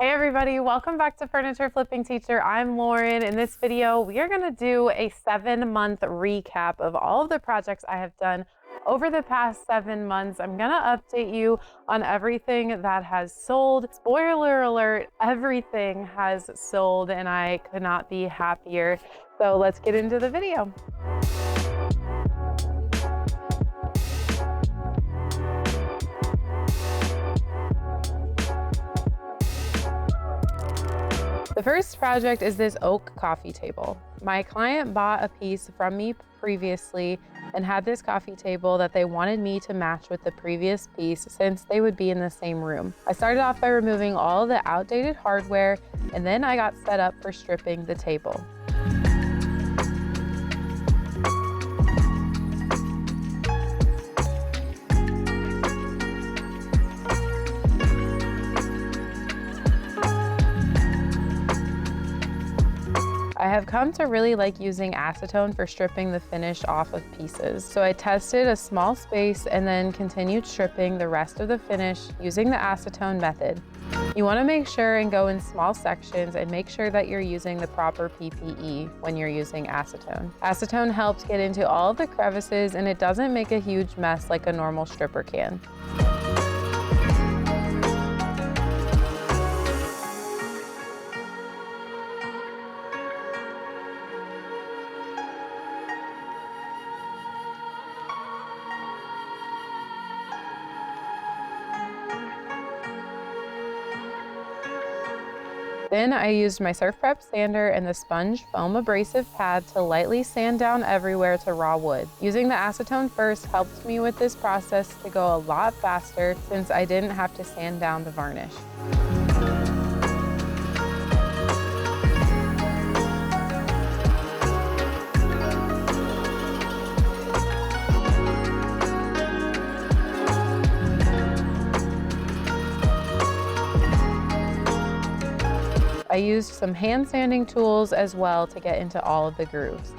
Hey everybody, welcome back to Furniture Flipping Teacher. I'm Lauren. In this video, we are going to do a 7-month recap of all of the projects I have done over the past 7 months. I'm going to update you on everything that has sold. Spoiler alert, everything has sold and I could not be happier. So let's get into the video. The first project is this oak coffee table. My client bought a piece from me previously and had this coffee table that they wanted me to match with the previous piece since they would be in the same room. I started off by removing all of the outdated hardware and then I got set up for stripping the table. I have come to really like using acetone for stripping the finish off of pieces. So I tested a small space and then continued stripping the rest of the finish using the acetone method. You want to make sure and go in small sections and make sure that you're using the proper PPE when you're using acetone. Acetone helps get into all of the crevices and it doesn't make a huge mess like a normal stripper can. Then I used my Surf Prep sander and the sponge foam abrasive pad to lightly sand down everywhere to raw wood. Using the acetone first helped me with this process to go a lot faster since I didn't have to sand down the varnish. I used some hand sanding tools as well to get into all of the grooves.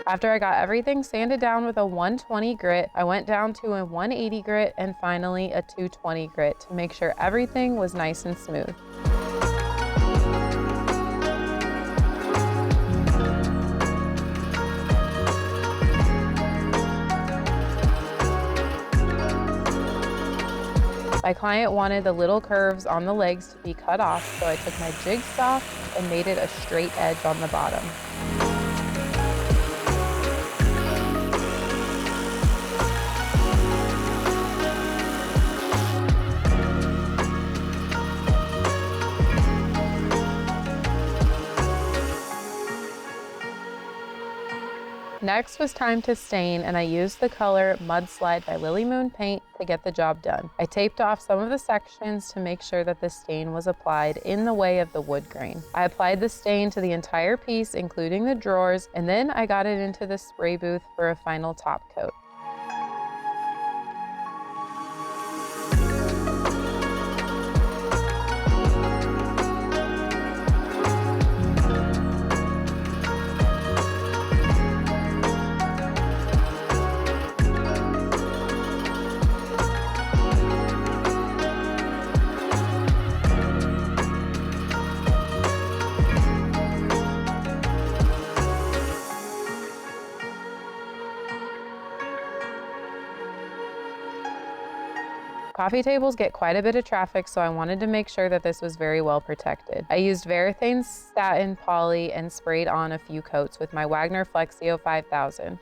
After I got everything sanded down with a 120 grit, I went down to a 180 grit and finally a 220 grit to make sure everything was nice and smooth. My client wanted the little curves on the legs to be cut off, so I took my jigsaw and made it a straight edge on the bottom. Next was time to stain, and I used the color Mudslide by Lily Moon Paint to get the job done. I taped off some of the sections to make sure that the stain was applied in the way of the wood grain. I applied the stain to the entire piece, including the drawers, and then I got it into the spray booth for a final top coat. Coffee tables get quite a bit of traffic, so I wanted to make sure that this was very well protected. I used Varathane satin poly and sprayed on a few coats with my Wagner Flexio 5000.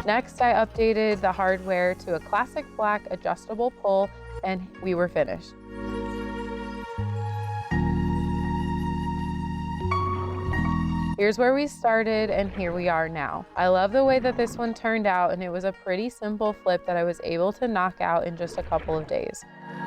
Next, I updated the hardware to a classic black adjustable pull, and we were finished. Here's where we started, and here we are now. I love the way that this one turned out, and it was a pretty simple flip that I was able to knock out in just a couple of days.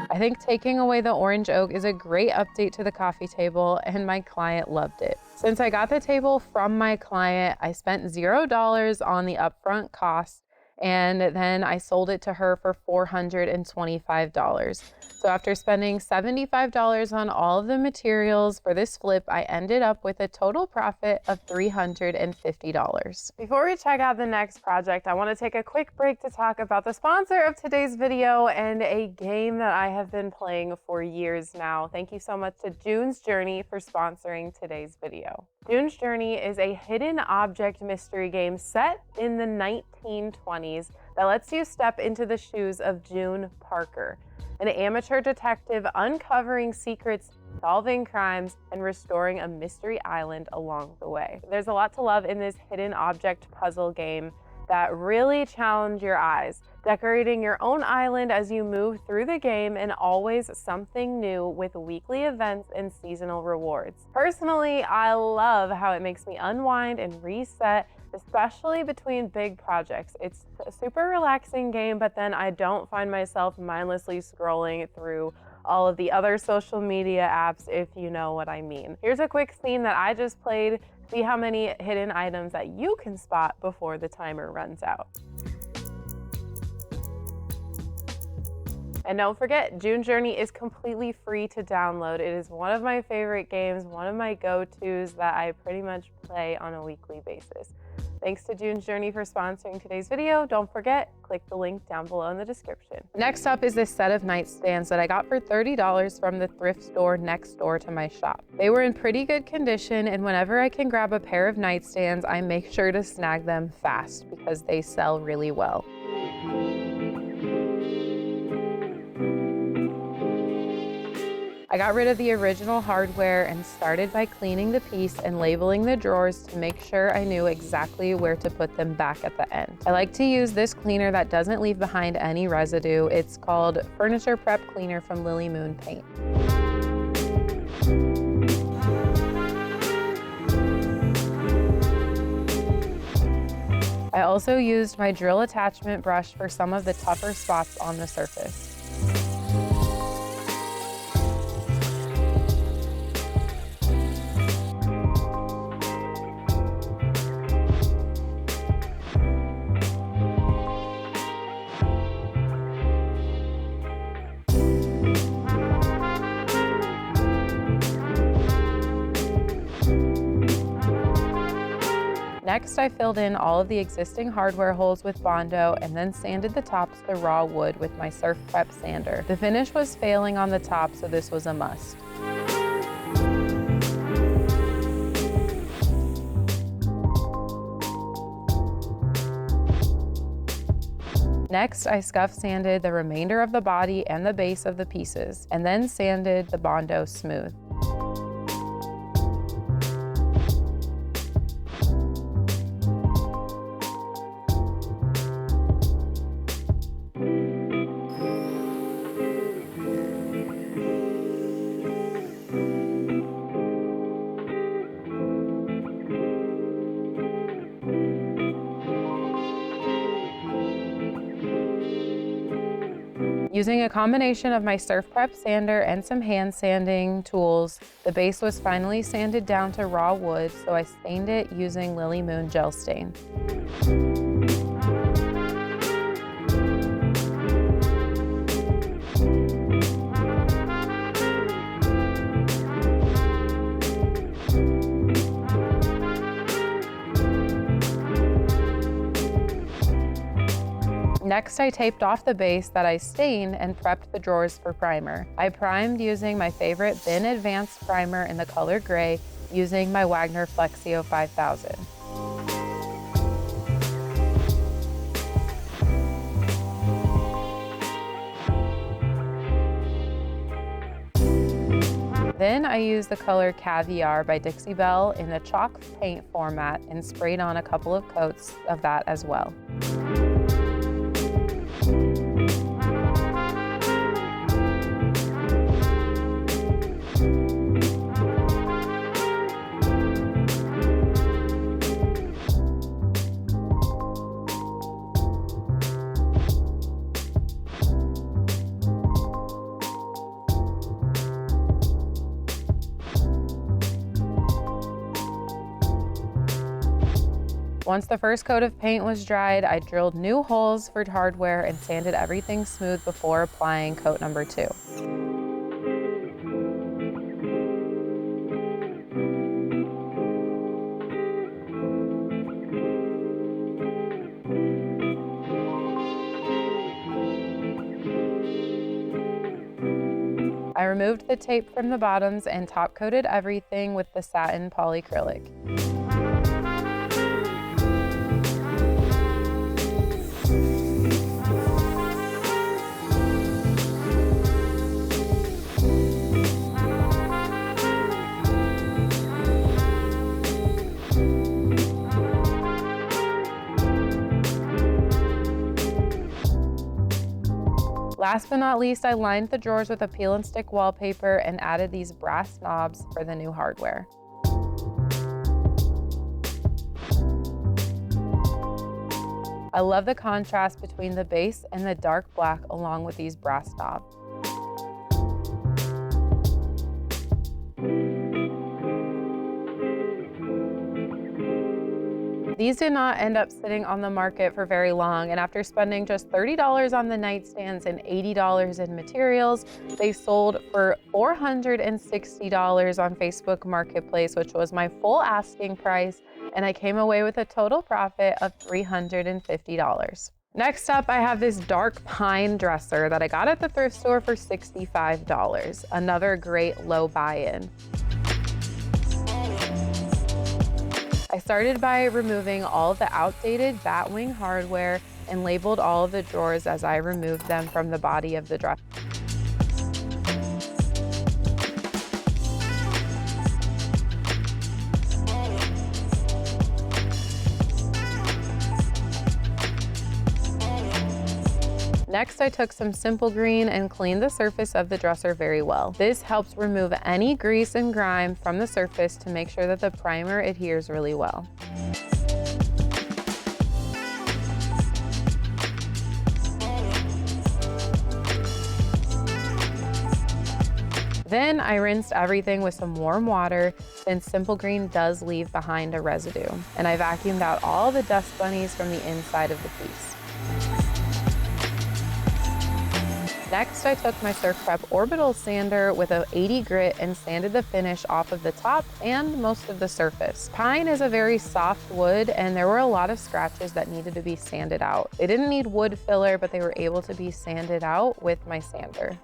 I think taking away the orange oak is a great update to the coffee table, and my client loved it. Since I got the table from my client, I spent $0 on the upfront cost, and then I sold it to her for $425. So after spending $75 on all of the materials for this flip, I ended up with a total profit of $350. Before we check out the next project, I want to take a quick break to talk about the sponsor of today's video and a game that I have been playing for years now. Thank you so much to June's Journey for sponsoring today's video. June's Journey is a hidden object mystery game set in the 1920s that lets you step into the shoes of June Parker, an amateur detective uncovering secrets, solving crimes, and restoring a mystery island along the way. There's a lot to love in this hidden object puzzle game that really challenge your eyes, decorating your own island as you move through the game, and always something new with weekly events and seasonal rewards. Personally, I love how it makes me unwind and reset, especially between big projects. It's a super relaxing game, but then I don't find myself mindlessly scrolling through all of the other social media apps, if you know what I mean. Here's a quick scene that I just played. See how many hidden items that you can spot before the timer runs out. And don't forget, June Journey is completely free to download. It is one of my favorite games, one of my go-tos that I pretty much play on a weekly basis. Thanks to June's Journey for sponsoring today's video. Don't forget, click the link down below in the description. Next up is this set of nightstands that I got for $30 from the thrift store next door to my shop. They were in pretty good condition, and whenever I can grab a pair of nightstands, I make sure to snag them fast because they sell really well. I got rid of the original hardware and started by cleaning the piece and labeling the drawers to make sure I knew exactly where to put them back at the end. I like to use this cleaner that doesn't leave behind any residue. It's called Furniture Prep Cleaner from Lily Moon Paint. I also used my drill attachment brush for some of the tougher spots on the surface. Next, I filled in all of the existing hardware holes with Bondo and then sanded the tops to raw wood with my Surf Prep sander. The finish was failing on the top, so this was a must. Next, I scuff sanded the remainder of the body and the base of the pieces, and then sanded the Bondo smooth. Using a combination of my Surf Prep sander and some hand sanding tools, the base was finally sanded down to raw wood, so I stained it using Lily Moon Gel Stain. Next, I taped off the base that I stained and prepped the drawers for primer. I primed using my favorite Bin Advanced primer in the color gray using my Wagner Flexio 5000. Then I used the color Caviar by Dixie Belle in a chalk paint format and sprayed on a couple of coats of that as well. Once the first coat of paint was dried, I drilled new holes for hardware and sanded everything smooth before applying coat number 2. I removed the tape from the bottoms and top coated everything with the satin polyacrylic. Last but not least, I lined the drawers with a peel and stick wallpaper and added these brass knobs for the new hardware. I love the contrast between the base and the dark black along with these brass knobs. These did not end up sitting on the market for very long, and after spending just $30 on the nightstands and $80 in materials, they sold for $460 on Facebook Marketplace, which was my full asking price, and I came away with a total profit of $350. Next up, I have this dark pine dresser that I got at the thrift store for $65. Another great low buy-in. I started by removing all of the outdated batwing hardware and labeled all of the drawers as I removed them from the body of the dresser. Next, I took some Simple Green and cleaned the surface of the dresser very well. This helps remove any grease and grime from the surface to make sure that the primer adheres really well. Then I rinsed everything with some warm water since Simple Green does leave behind a residue. And I vacuumed out all the dust bunnies from the inside of the piece. Next, I took my Surf Prep Orbital sander with an 80 grit and sanded the finish off of the top and most of the surface. Pine is a very soft wood, and there were a lot of scratches that needed to be sanded out. They didn't need wood filler, but they were able to be sanded out with my sander.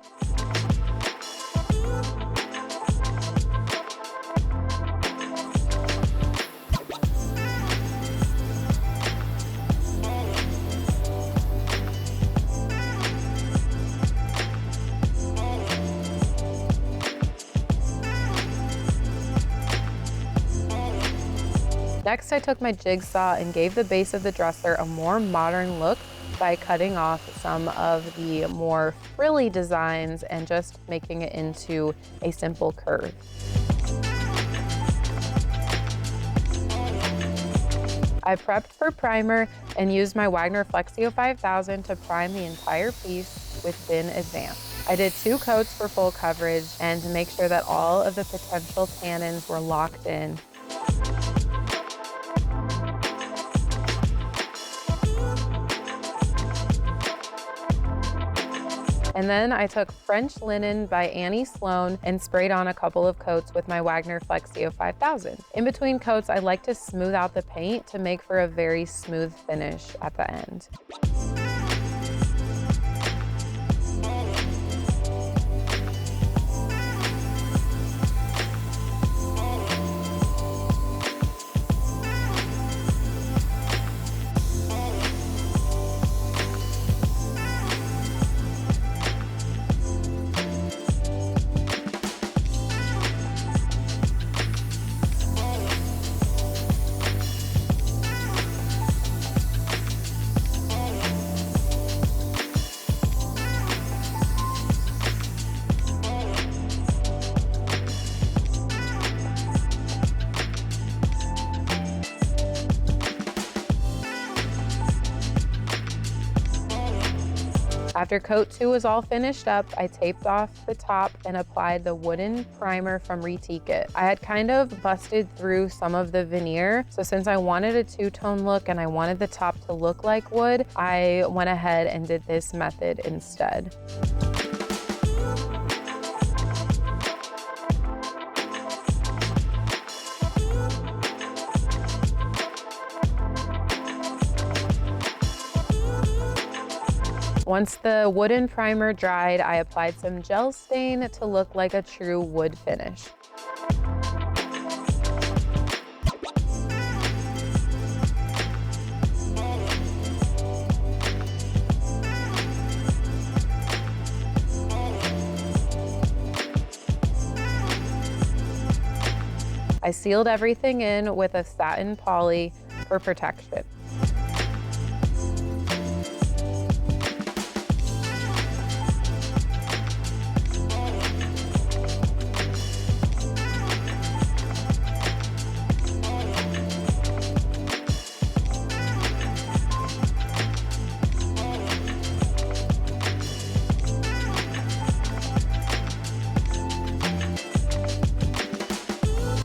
Next, I took my jigsaw and gave the base of the dresser a more modern look by cutting off some of the more frilly designs and just making it into a simple curve. I prepped for primer and used my Wagner Flexio 5000 to prime the entire piece with Thin Advance. I did 2 coats for full coverage and to make sure that all of the potential tannins were locked in. And then I took French Linen by Annie Sloan and sprayed on a couple of coats with my Wagner Flexio 5000. In between coats, I like to smooth out the paint to make for a very smooth finish at the end. After coat 2 was all finished up, I taped off the top and applied the wooden primer from Retique It. I had kind of busted through some of the veneer, so since I wanted a two-tone look and I wanted the top to look like wood, I went ahead and did this method instead. Once the wooden primer dried, I applied some gel stain to look like a true wood finish. I sealed everything in with a satin poly for protection.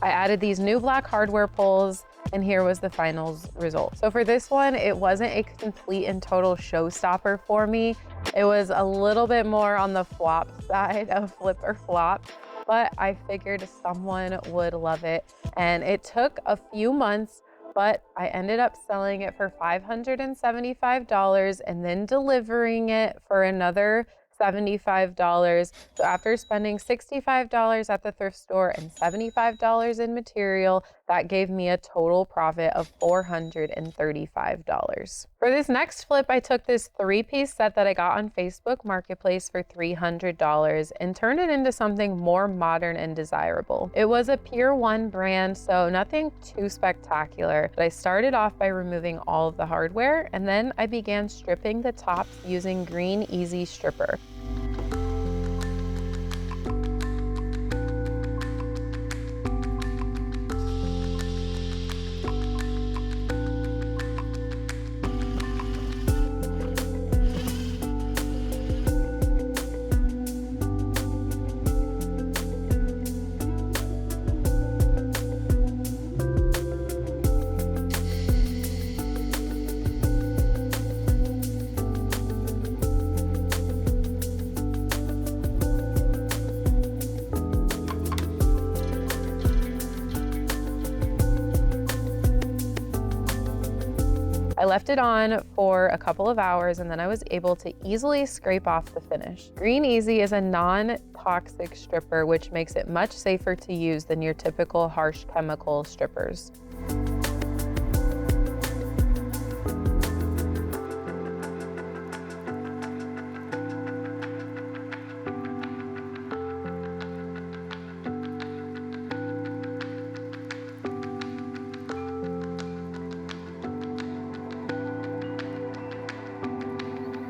I added these new black hardware poles, and here was the final result. So for this one, it wasn't a complete and total showstopper for me. It was a little bit more on the flop side of flip or flop, but I figured someone would love it. And it took a few months, but I ended up selling it for $575 and then delivering it for another $75. So after spending $65 at the thrift store and $75 in material, that gave me a total profit of $435. For this next flip, I took this 3-piece set that I got on Facebook Marketplace for $300 and turned it into something more modern and desirable. It was a Pier 1 brand, so nothing too spectacular, but I started off by removing all of the hardware, and then I began stripping the tops using Green Easy Stripper. I left it on for a couple of hours and then I was able to easily scrape off the finish. Green Easy is a non-toxic stripper, which makes it much safer to use than your typical harsh chemical strippers.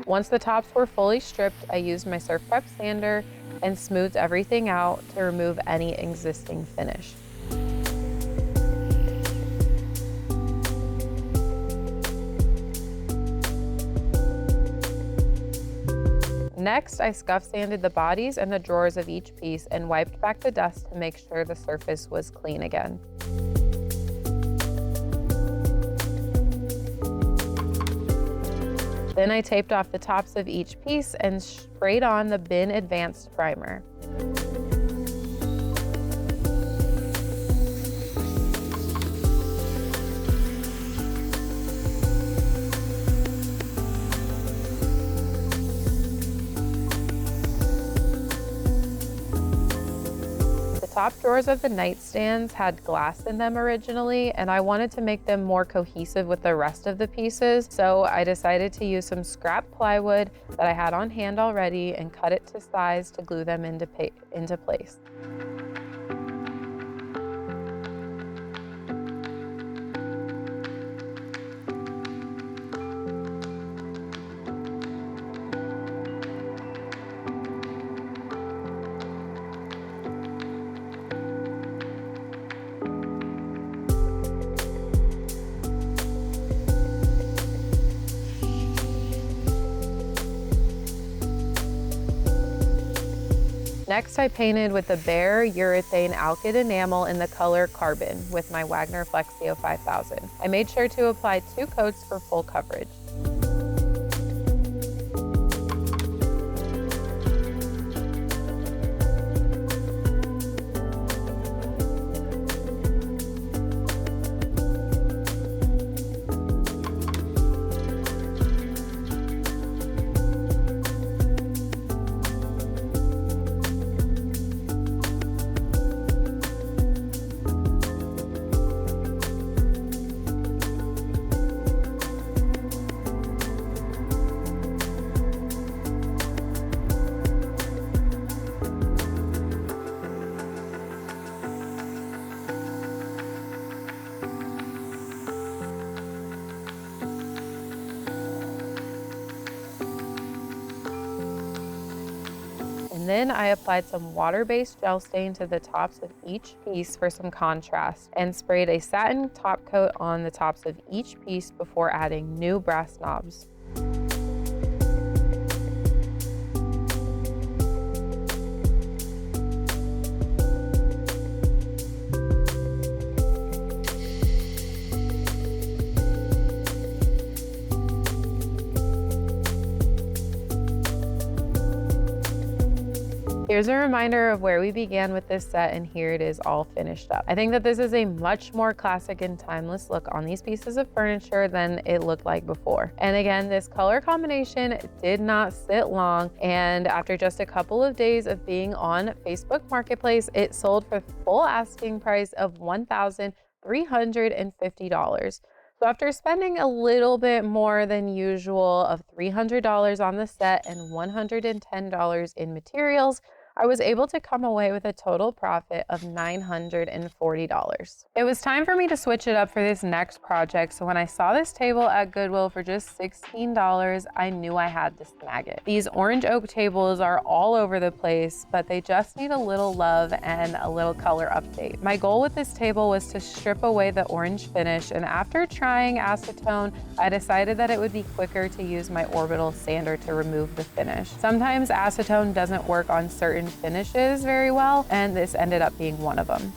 Once the tops were fully stripped, I used my Surf Prep sander and smoothed everything out to remove any existing finish. Next, I scuff sanded the bodies and the drawers of each piece and wiped back the dust to make sure the surface was clean again. Then I taped off the tops of each piece and sprayed on the Bin Advanced Primer. Top drawers of the nightstands had glass in them originally, and I wanted to make them more cohesive with the rest of the pieces, so I decided to use some scrap plywood that I had on hand already and cut it to size to glue them into place. Next, I painted with the Bare Urethane Alkyd Enamel in the color Carbon with my Wagner Flexio 5000. I made sure to apply 2 coats for full coverage. And then I applied some water-based gel stain to the tops of each piece for some contrast and sprayed a satin top coat on the tops of each piece before adding new brass knobs. Here's a reminder of where we began with this set, and here it is all finished up. I think that this is a much more classic and timeless look on these pieces of furniture than it looked like before. And again, this color combination did not sit long, and after just a couple of days of being on Facebook Marketplace, it sold for full asking price of $1,350. So after spending a little bit more than usual of $300 on the set and $110 in materials, I was able to come away with a total profit of $940. It was time for me to switch it up for this next project, so when I saw this table at Goodwill for just $16, I knew I had to snag it. These orange oak tables are all over the place, but they just need a little love and a little color update. My goal with this table was to strip away the orange finish, and after trying acetone, I decided that it would be quicker to use my orbital sander to remove the finish. Sometimes acetone doesn't work on certain finishes very well, and this ended up being one of them.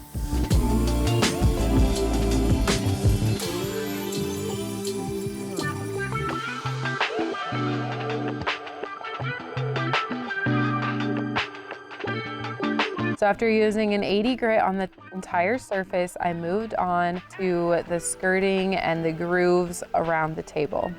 So after using an 80 grit on the entire surface, I moved on to the skirting and the grooves around the table.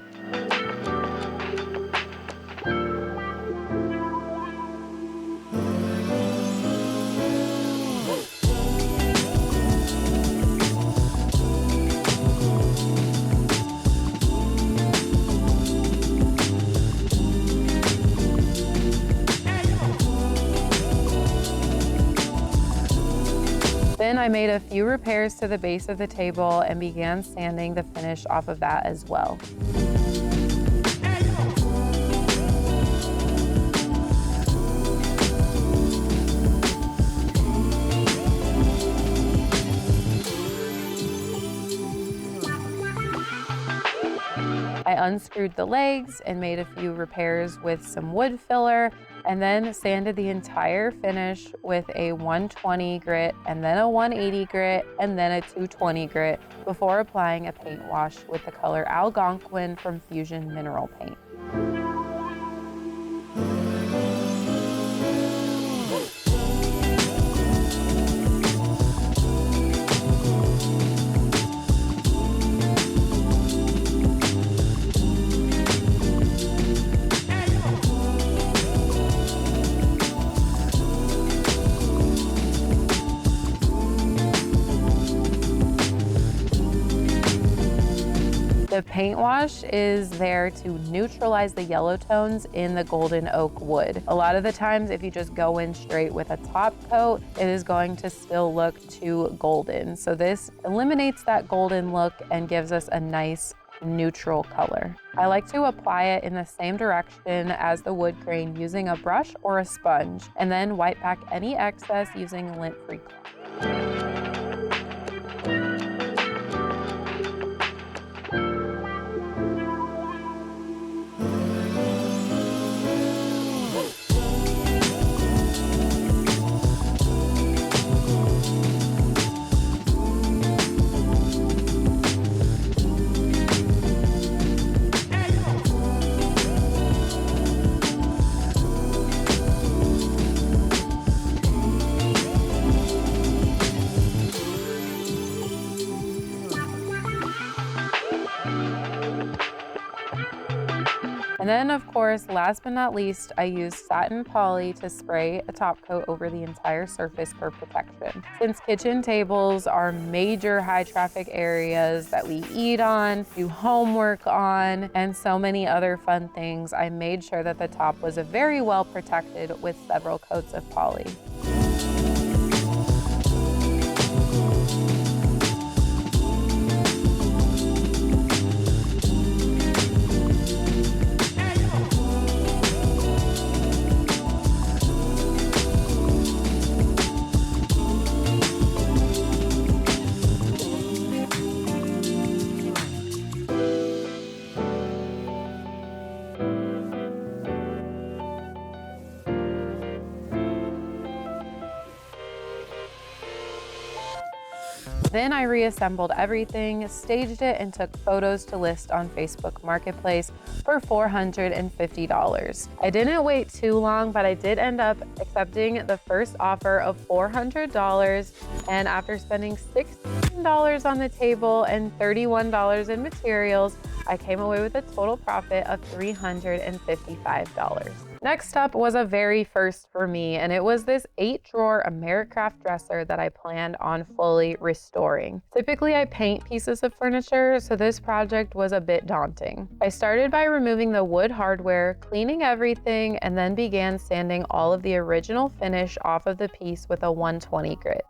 Then I made a few repairs to the base of the table and began sanding the finish off of that as well. I unscrewed the legs and made a few repairs with some wood filler, and then sanded the entire finish with a 120 grit and then a 180 grit and then a 220 grit before applying a paint wash with the color Algonquin from Fusion Mineral Paint. The paint wash is there to neutralize the yellow tones in the golden oak wood. A lot of the times, if you just go in straight with a top coat, it is going to still look too golden. So this eliminates that golden look and gives us a nice neutral color. I like to apply it in the same direction as the wood grain using a brush or a sponge, and then wipe back any excess using a lint-free cloth. And then, of course, last but not least, I used satin poly to spray a top coat over the entire surface for protection. Since kitchen tables are major high traffic areas that we eat on, do homework on, and so many other fun things, I made sure that the top was very well protected with several coats of poly. Then I reassembled everything, staged it, and took photos to list on Facebook Marketplace for $450. I didn't wait too long, but I did end up accepting the first offer of $400, and after spending $16 on the table and $31 in materials, I came away with a total profit of $355. Next up was a very first for me, and it was this 8-drawer Americraft dresser that I planned on fully restoring. Typically, I paint pieces of furniture, so this project was a bit daunting. I started by removing the wood hardware, cleaning everything, and then began sanding all of the original finish off of the piece with a 120 grit.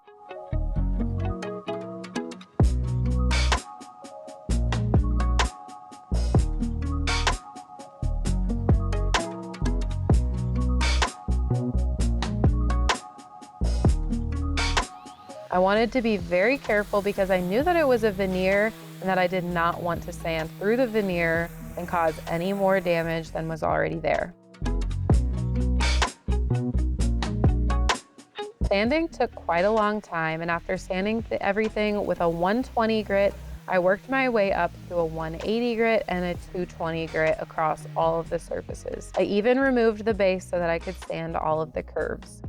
I wanted to be very careful because I knew that it was a veneer and that I did not want to sand through the veneer and cause any more damage than was already there. Sanding took quite a long time, and after sanding everything with a 120 grit, I worked my way up to a 180 grit and a 220 grit across all of the surfaces. I even removed the base so that I could sand all of the curves.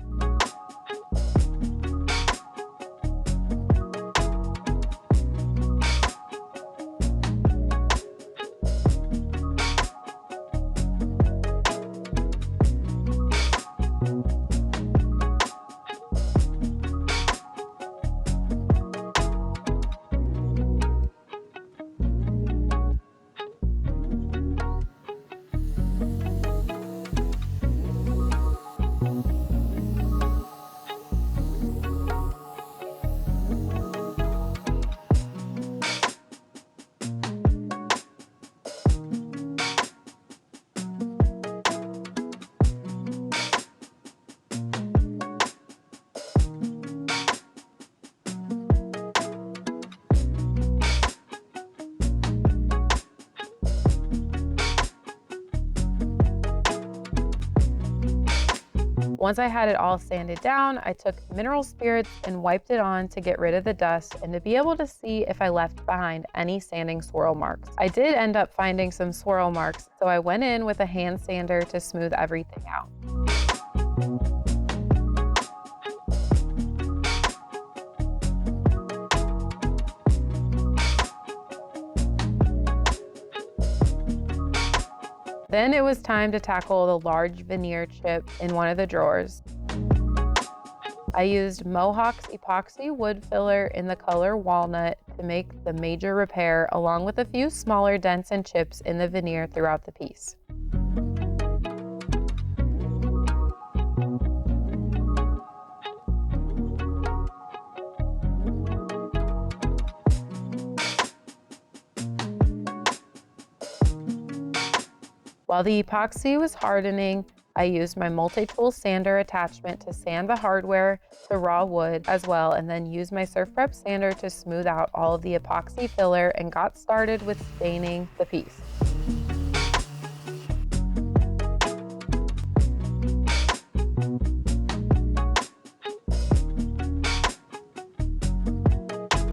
Once I had it all sanded down, I took mineral spirits and wiped it on to get rid of the dust and to be able to see if I left behind any sanding swirl marks. I did end up finding some swirl marks, so I went in with a hand sander to smooth everything out. Then it was time to tackle the large veneer chip in one of the drawers. I used Mohawk's epoxy wood filler in the color walnut to make the major repair, along with a few smaller dents and chips in the veneer throughout the piece. While the epoxy was hardening, I used my multi-tool sander attachment to sand the hardware to raw wood as well, and then used my SurfPrep sander to smooth out all of the epoxy filler and got started with staining the piece.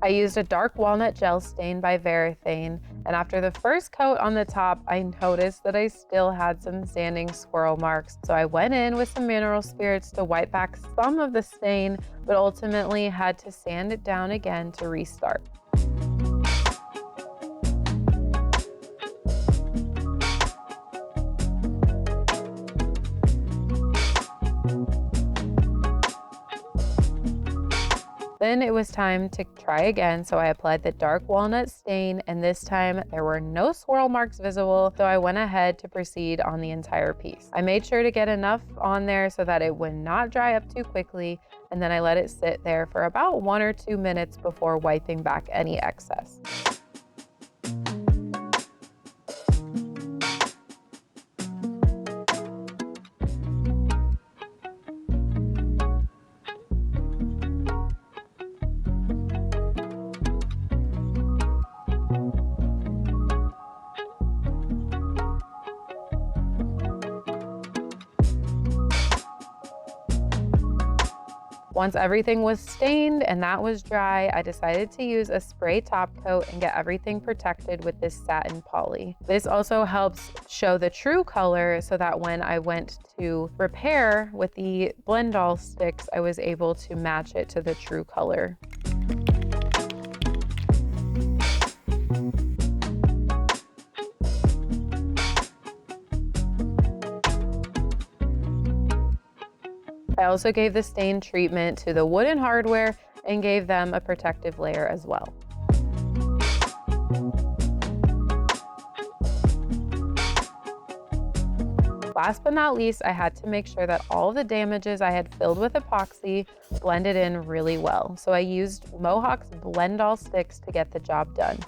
I used a dark walnut gel stain by Varathane, and after the first coat on the top, I noticed that I still had some sanding swirl marks. So I went in with some mineral spirits to wipe back some of the stain, but ultimately had to sand it down again to restart. Then it was time to try again, so I applied the dark walnut stain, and this time there were no swirl marks visible, so I went ahead to proceed on the entire piece. I made sure to get enough on there so that it would not dry up too quickly, and then I let it sit there for about 1 or 2 minutes before wiping back any excess. Once everything was stained and that was dry, I decided to use a spray top coat and get everything protected with this satin poly. This also helps show the true color so that when I went to repair with the Blendall sticks, I was able to match it to the true color. I also gave the stain treatment to the wooden hardware and gave them a protective layer as well. Last but not least, I had to make sure that all the damages I had filled with epoxy blended in really well. So I used Mohawk's Blendall sticks to get the job done.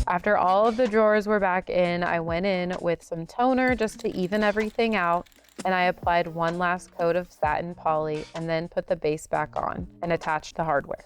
After all of the drawers were back in, I went in with some toner just to even everything out, and I applied one last coat of satin poly and then put the base back on and attached the hardware.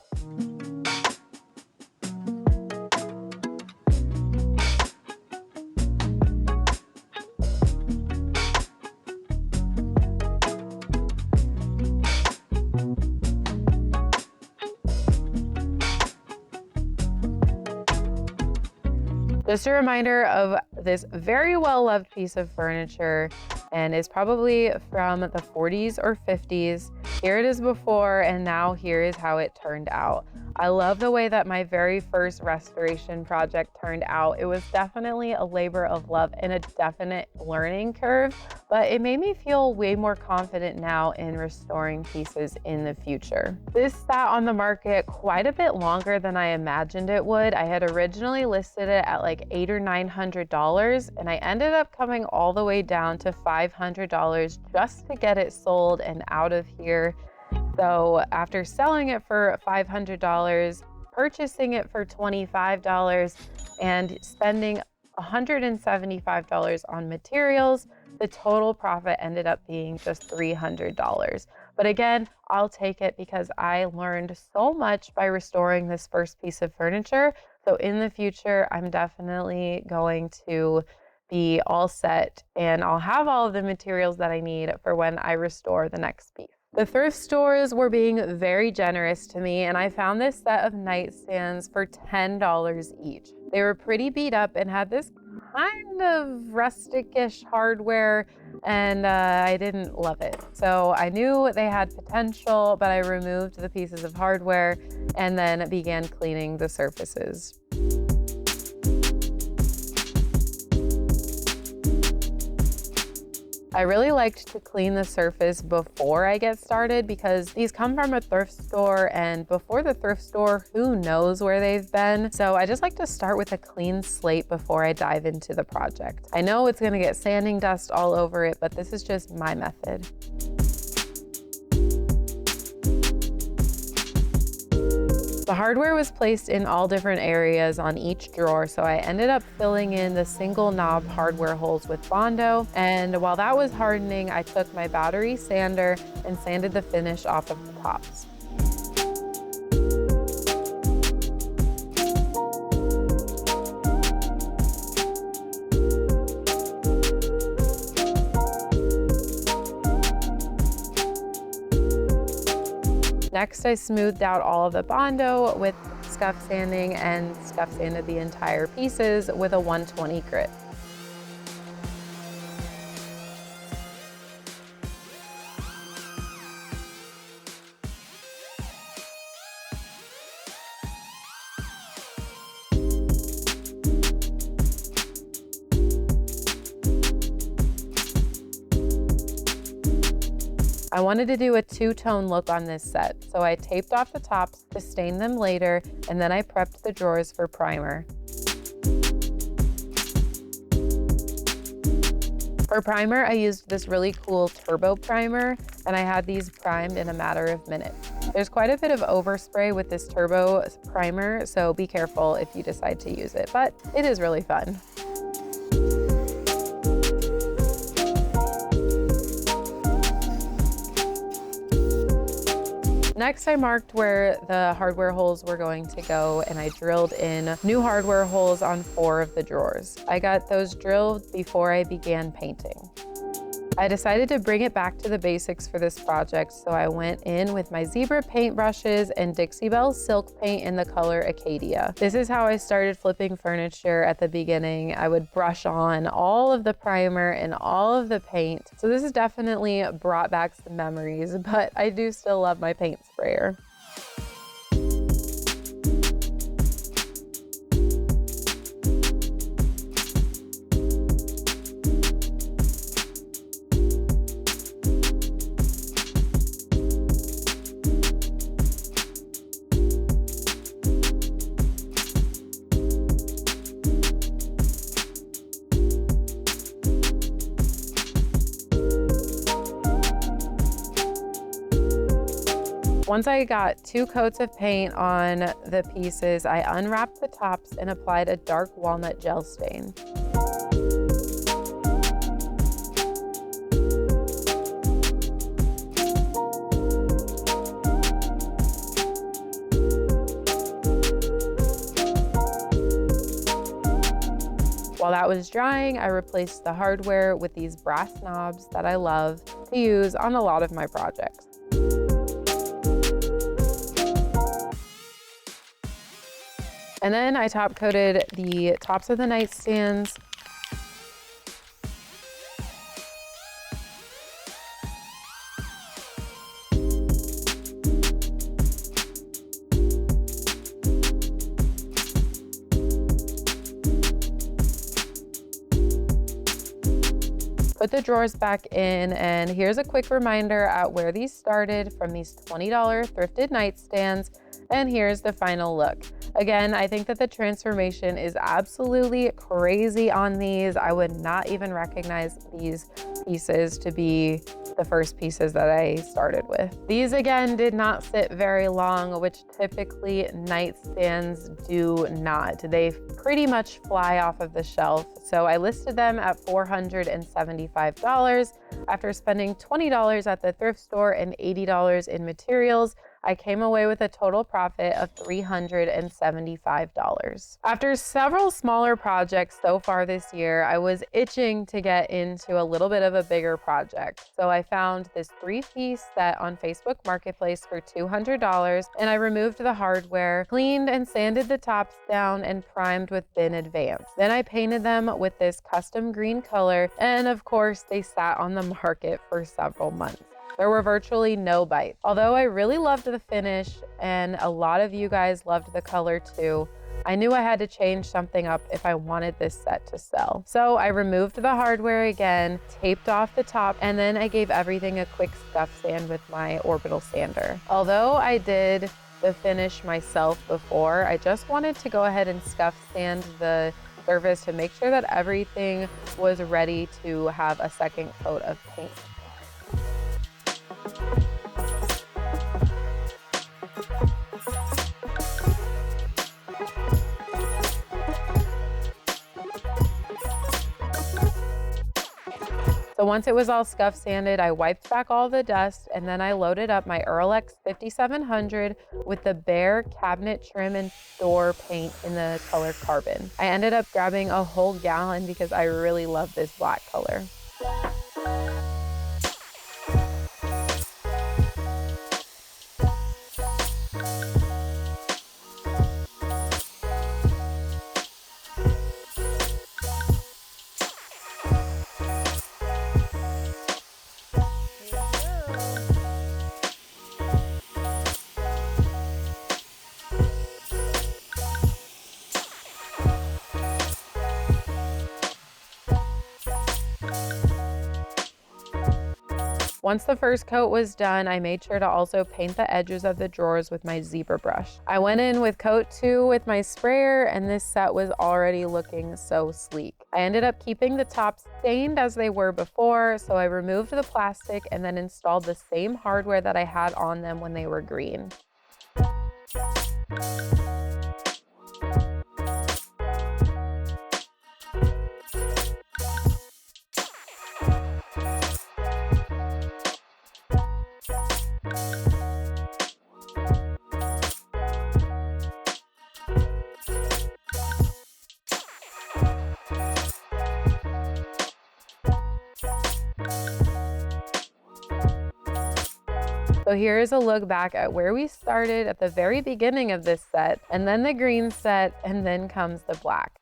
Just a reminder of this very well-loved piece of furniture, and is probably from the 40s or 50s. Here it is before, and now here is how it turned out. I love the way that my very first restoration project turned out. It was definitely a labor of love and a definite learning curve, but it made me feel way more confident now in restoring pieces in the future. This sat on the market quite a bit longer than I imagined it would. I had originally listed it at like $800 or $900, and I ended up coming all the way down to $500 just to get it sold and out of here. So after selling it for $500, purchasing it for $25, and spending $175 on materials, the total profit ended up being just $300. But again, I'll take it because I learned so much by restoring this first piece of furniture. So in the future, I'm definitely going to be all set, and I'll have all of the materials that I need for when I restore the next piece. The thrift stores were being very generous to me, and I found this set of nightstands for $10 each. They were pretty beat up and had this kind of rustic-ish hardware, and I didn't love it. So I knew they had potential, but I removed the pieces of hardware and then began cleaning the surfaces. I really liked to clean the surface before I get started because these come from a thrift store, and before the thrift store, who knows where they've been. So I just like to start with a clean slate before I dive into the project. I know it's gonna get sanding dust all over it, but this is just my method. The hardware was placed in all different areas on each drawer, so I ended up filling in the single knob hardware holes with Bondo, and while that was hardening, I took my battery sander and sanded the finish off of the tops. Next, I smoothed out all of the Bondo with scuff sanding and scuff sanded the entire pieces with a 120 grit. I wanted to do a two-tone look on this set, so I taped off the tops to stain them later, and then I prepped the drawers for primer. For primer, I used this really cool turbo primer, and I had these primed in a matter of minutes. There's quite a bit of overspray with this turbo primer, so be careful if you decide to use it, but it is really fun. Next, I marked where the hardware holes were going to go, and I drilled in new hardware holes on 4 of the drawers. I got those drilled before I began painting. I decided to bring it back to the basics for this project, so I went in with my zebra paint brushes and Dixie Belle silk paint in the color Acadia. This is how I started flipping furniture at the beginning. I would brush on all of the primer and all of the paint. So this has definitely brought back some memories, but I do still love my paint sprayer. Once I got 2 coats of paint on the pieces, I unwrapped the tops and applied a dark walnut gel stain. While that was drying, I replaced the hardware with these brass knobs that I love to use on a lot of my projects. And then I top coated the tops of the nightstands. Put the drawers back in, and here's a quick reminder at where these started from these $20 thrifted nightstands, and here's the final look. Again, I think that the transformation is absolutely crazy on these. I would not even recognize these pieces to be the first pieces that I started with. These again did not sit very long, which typically nightstands do not. They pretty much fly off of the shelf. So I listed them at $475. After spending $20 at the thrift store and $80 in materials, I came away with a total profit of $375. After several smaller projects so far this year, I was itching to get into a little bit of a bigger project. So I found this 3-piece set on Facebook Marketplace for $200, and I removed the hardware, cleaned and sanded the tops down, and primed with Bin Advance. Then I painted them with this custom green color, and of course, they sat on the market for several months. There were virtually no bites. Although I really loved the finish and a lot of you guys loved the color too, I knew I had to change something up if I wanted this set to sell. So I removed the hardware again, taped off the top, and then I gave everything a quick scuff sand with my orbital sander. Although I did the finish myself before, I just wanted to go ahead and scuff sand the surface to make sure that everything was ready to have a second coat of paint. So once it was all scuff sanded, I wiped back all the dust, and then I loaded up my Earl-X 5700 with the Behr cabinet trim and door paint in the color Carbon. I ended up grabbing a whole gallon because I really love this black color. Once the first coat was done, I made sure to also paint the edges of the drawers with my zebra brush. I went in with coat 2 with my sprayer, and this set was already looking so sleek. I ended up keeping the tops stained as they were before, so I removed the plastic and then installed the same hardware that I had on them when they were green. So here is a look back at where we started at the very beginning of this set, and then the green set, and then comes the black.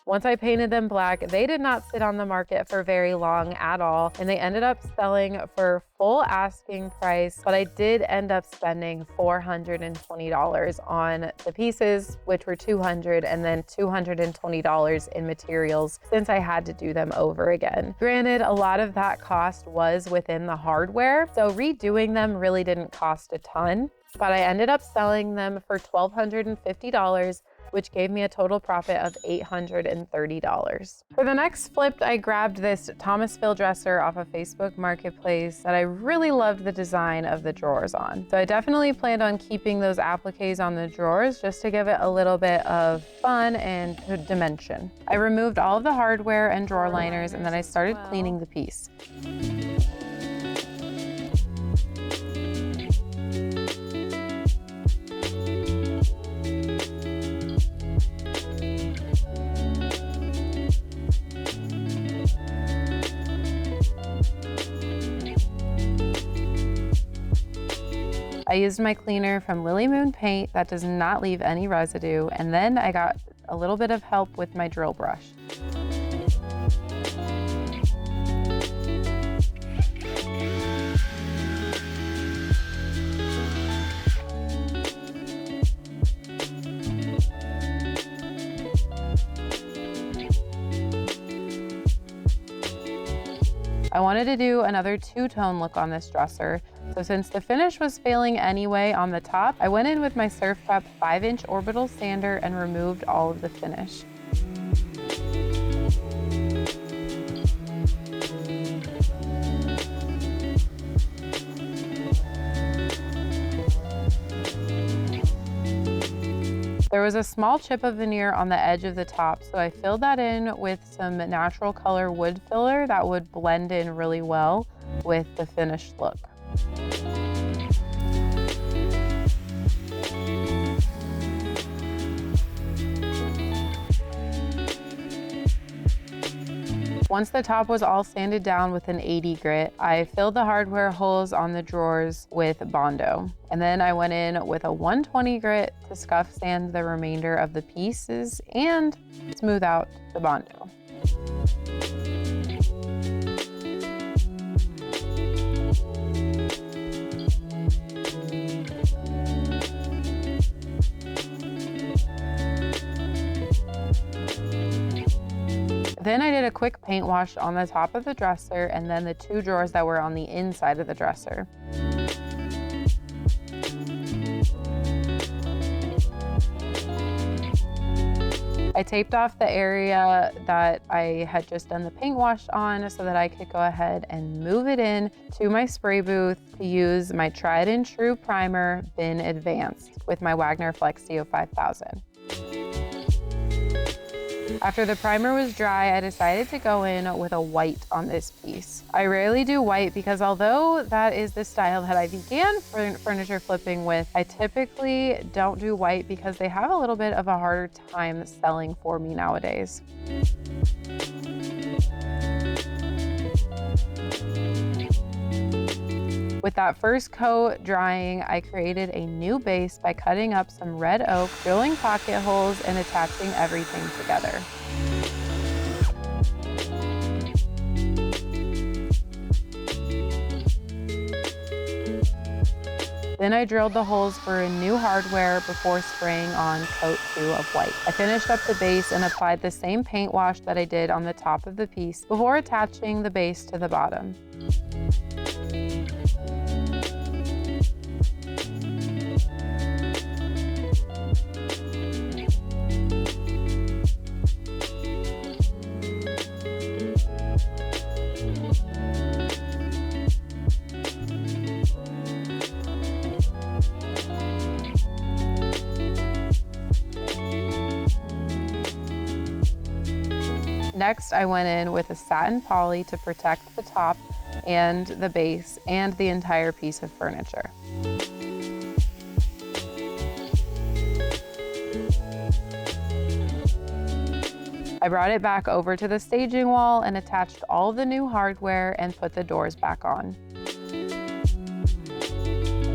Once I painted them black, they did not sit on the market for very long at all, and they ended up selling for full asking price, but I did end up spending $420 on the pieces, which were $200, and then $220 in materials since I had to do them over again. Granted, a lot of that cost was within the hardware, so redoing them really didn't cost a ton, but I ended up selling them for $1,250, which gave me a total profit of $830. For the next flip, I grabbed this Thomasville dresser off of Facebook Marketplace that I really loved the design of the drawers on. So I definitely planned on keeping those appliques on the drawers just to give it a little bit of fun and dimension. I removed all of the hardware and drawer liners, and then I started cleaning the piece. I used my cleaner from Lily Moon Paint that does not leave any residue, and then I got a little bit of help with my drill brush. I wanted to do another two-tone look on this dresser, so since the finish was failing anyway on the top, I went in with my Surf Prep 5-inch orbital sander and removed all of the finish. There was a small chip of veneer on the edge of the top, so I filled that in with some natural color wood filler that would blend in really well with the finished look. Once the top was all sanded down with an 80 grit, I filled the hardware holes on the drawers with Bondo. And then I went in with a 120 grit to scuff sand the remainder of the pieces and smooth out the Bondo. Then I did a quick paint wash on the top of the dresser and then the two drawers that were on the inside of the dresser. I taped off the area that I had just done the paint wash on so that I could go ahead and move it in to my spray booth to use my tried and true primer, Bin Advanced, with my Wagner Flexio 5000. After the primer was dry, I decided to go in with a white on this piece. I rarely do white because although that is the style that I began furniture flipping with, I typically don't do white because they have a little bit of a harder time selling for me nowadays. With that first coat drying, I created a new base by cutting up some red oak, drilling pocket holes, and attaching everything together. Then Then I drilled the holes for new hardware before spraying on coat 2 of white. I finished up the base and applied the same paint wash that I did on the top of the piece before attaching the base to the bottom. Next, I went in with a satin poly to protect the top and the base and the entire piece of furniture. I brought it back over to the staging wall and attached all of the new hardware and put the doors back on.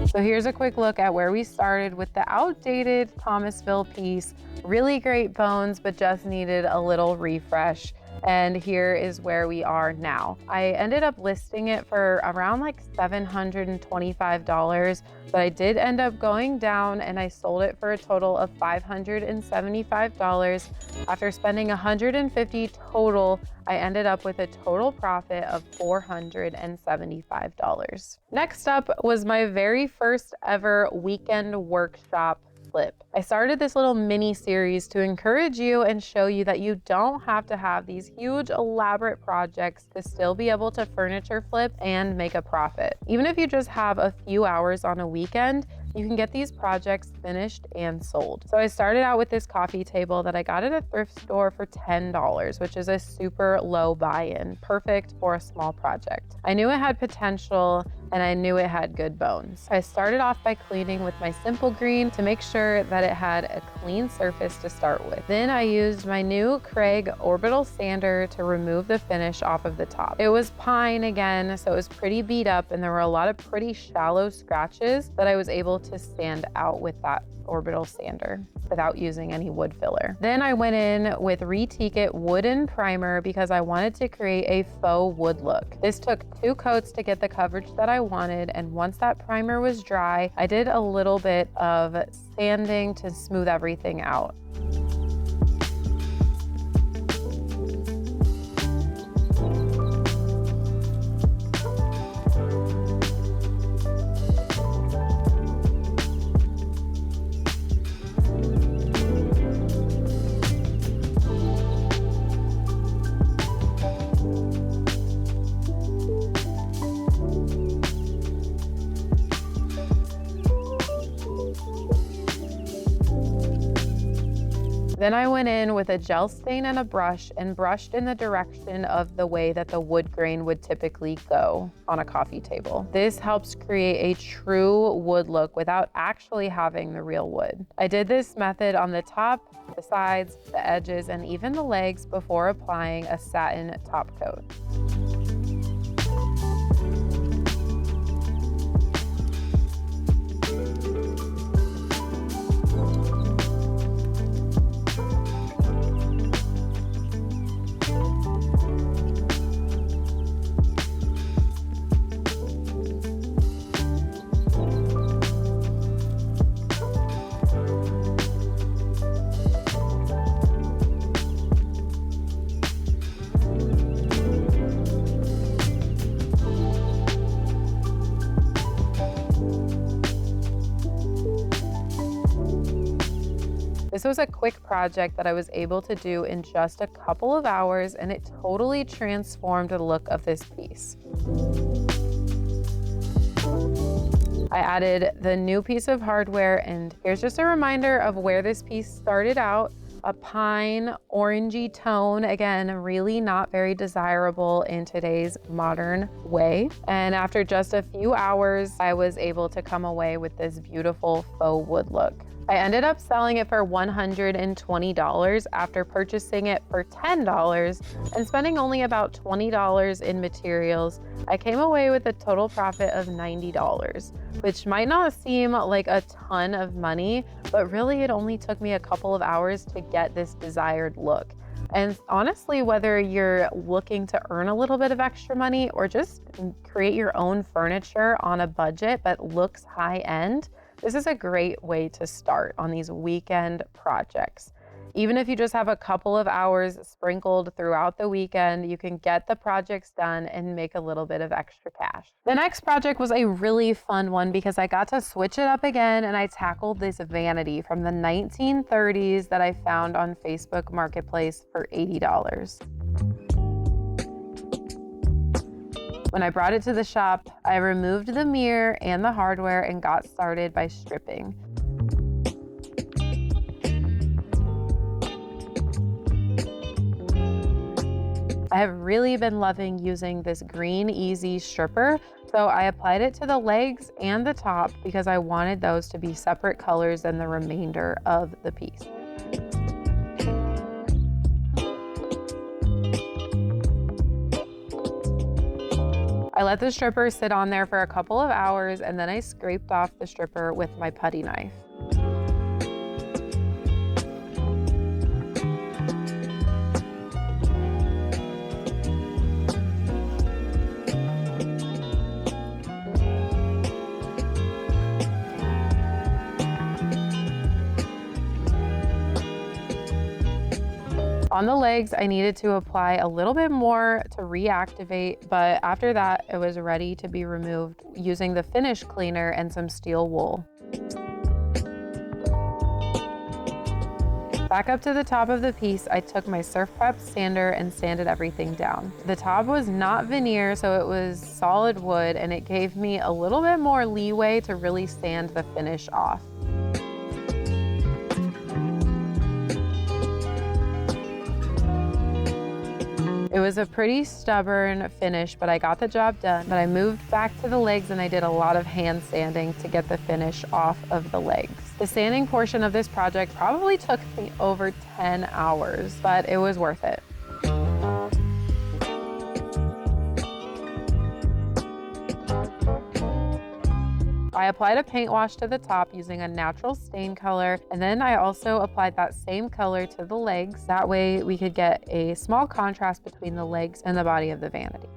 So here's a quick look at where we started with the outdated Thomasville piece. Really great bones, but just needed a little refresh. And here is where we are now. I ended up listing it for around like $725, but I did end up going down and I sold it for a total of $575. After spending $150 total, I ended up with a total profit of $475. Next up was my very first ever weekend workshop flip. I started this little mini series to encourage you and show you that you don't have to have these huge elaborate projects to still be able to furniture flip and make a profit. Even if you just have a few hours on a weekend, you can get these projects finished and sold. So I started out with this coffee table that I got at a thrift store for $10, which is a super low buy-in, perfect for a small project. I knew it had potential and I knew it had good bones. I started off by cleaning with my Simple Green to make sure that it had a clean surface to start with. Then I used my new Craig orbital sander to remove the finish off of the top. It was pine again, so it was pretty beat up and there were a lot of pretty shallow scratches that I was able to stand out with that orbital sander without using any wood filler. Then I went in with Retique wooden primer because I wanted to create a faux wood look. This took 2 coats to get the coverage that I wanted, and once that primer was dry, I did a little bit of sanding to smooth everything out. Then I went in with a gel stain and a brush and brushed in the direction of the way that the wood grain would typically go on a coffee table. This helps create a true wood look without actually having the real wood. I did this method on the top, the sides, the edges, and even the legs before applying a satin top coat. This was a quick project that I was able to do in just a couple of hours, and it totally transformed the look of this piece. I added the new piece of hardware, and here's just a reminder of where this piece started out. A pine orangey tone, again, really not very desirable in today's modern way. And after just a few hours, I was able to come away with this beautiful faux wood look. I ended up selling it for $120 after purchasing it for $10 and spending only about $20 in materials. I came away with a total profit of $90, which might not seem like a ton of money, but really it only took me a couple of hours to get this desired look. And honestly, whether you're looking to earn a little bit of extra money or just create your own furniture on a budget but looks high end, this is a great way to start on these weekend projects. Even if you just have a couple of hours sprinkled throughout the weekend, you can get the projects done and make a little bit of extra cash. The next project was a really fun one because I got to switch it up again and I tackled this vanity from the 1930s that I found on Facebook Marketplace for $80. When I brought it to the shop, I removed the mirror and the hardware and got started by stripping. I have really been loving using this Green Easy stripper, so I applied it to the legs and the top because I wanted those to be separate colors than the remainder of the piece. I let the stripper sit on there for a couple of hours and then I scraped off the stripper with my putty knife. On the legs, I needed to apply a little bit more to reactivate, but after that, it was ready to be removed using the finish cleaner and some steel wool. Back up to the top of the piece, I took my Surf Prep sander and sanded everything down. The top was not veneer, so it was solid wood, and it gave me a little bit more leeway to really sand the finish off. It was a pretty stubborn finish, but I got the job done. But I moved back to the legs and I did a lot of hand sanding to get the finish off of the legs. The sanding portion of this project probably took me over 10 hours, but it was worth it. I applied a paint wash to the top using a natural stain color, and then I also applied that same color to the legs. That way we could get a small contrast between the legs and the body of the vanity.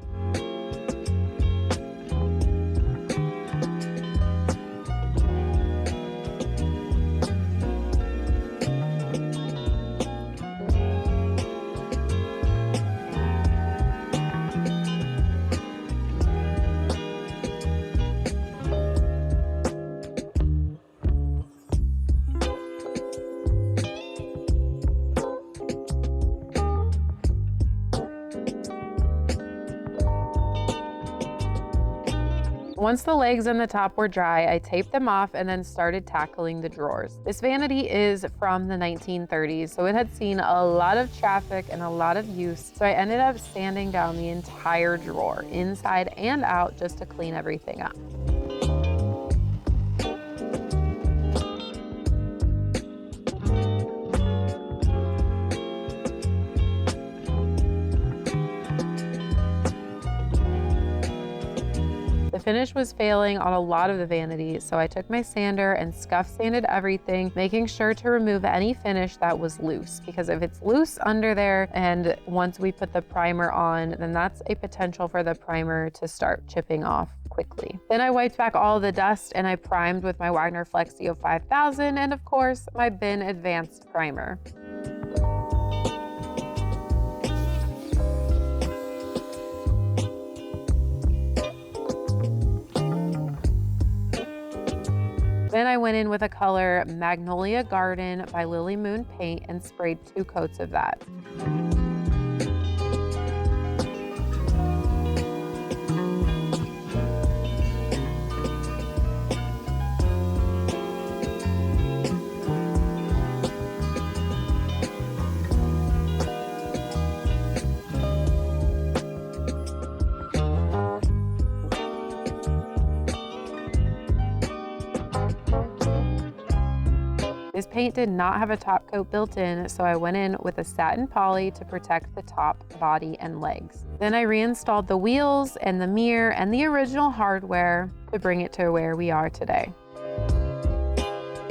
Once the legs and the top were dry, I taped them off and then started tackling the drawers. This vanity is from the 1930s, so it had seen a lot of traffic and a lot of use, so I ended up sanding down the entire drawer, inside and out, just to clean everything up. The finish was failing on a lot of the vanities, so I took my sander and scuff sanded everything, making sure to remove any finish that was loose, because if it's loose under there and once we put the primer on, then that's a potential for the primer to start chipping off quickly. Then I wiped back all the dust and I primed with my Wagner Flexio 5000 and of course my Bin Advanced Primer. Then I went in with a color Magnolia Garden by Lily Moon Paint and sprayed 2 coats of that. This paint did not have a top coat built in, so I went in with a satin poly to protect the top, body, and legs. Then I reinstalled the wheels and the mirror and the original hardware to bring it to where we are today.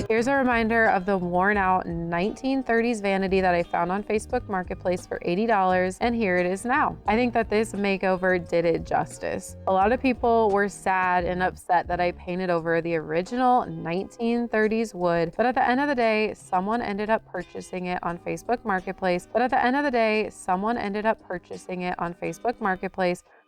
Here's a reminder of the worn out 1930s vanity that I found on Facebook Marketplace for $80, and here it is now. I think that this makeover did it justice. A lot of people were sad and upset that I painted over the original 1930s wood, but at the end of the day, someone ended up purchasing it on Facebook Marketplace.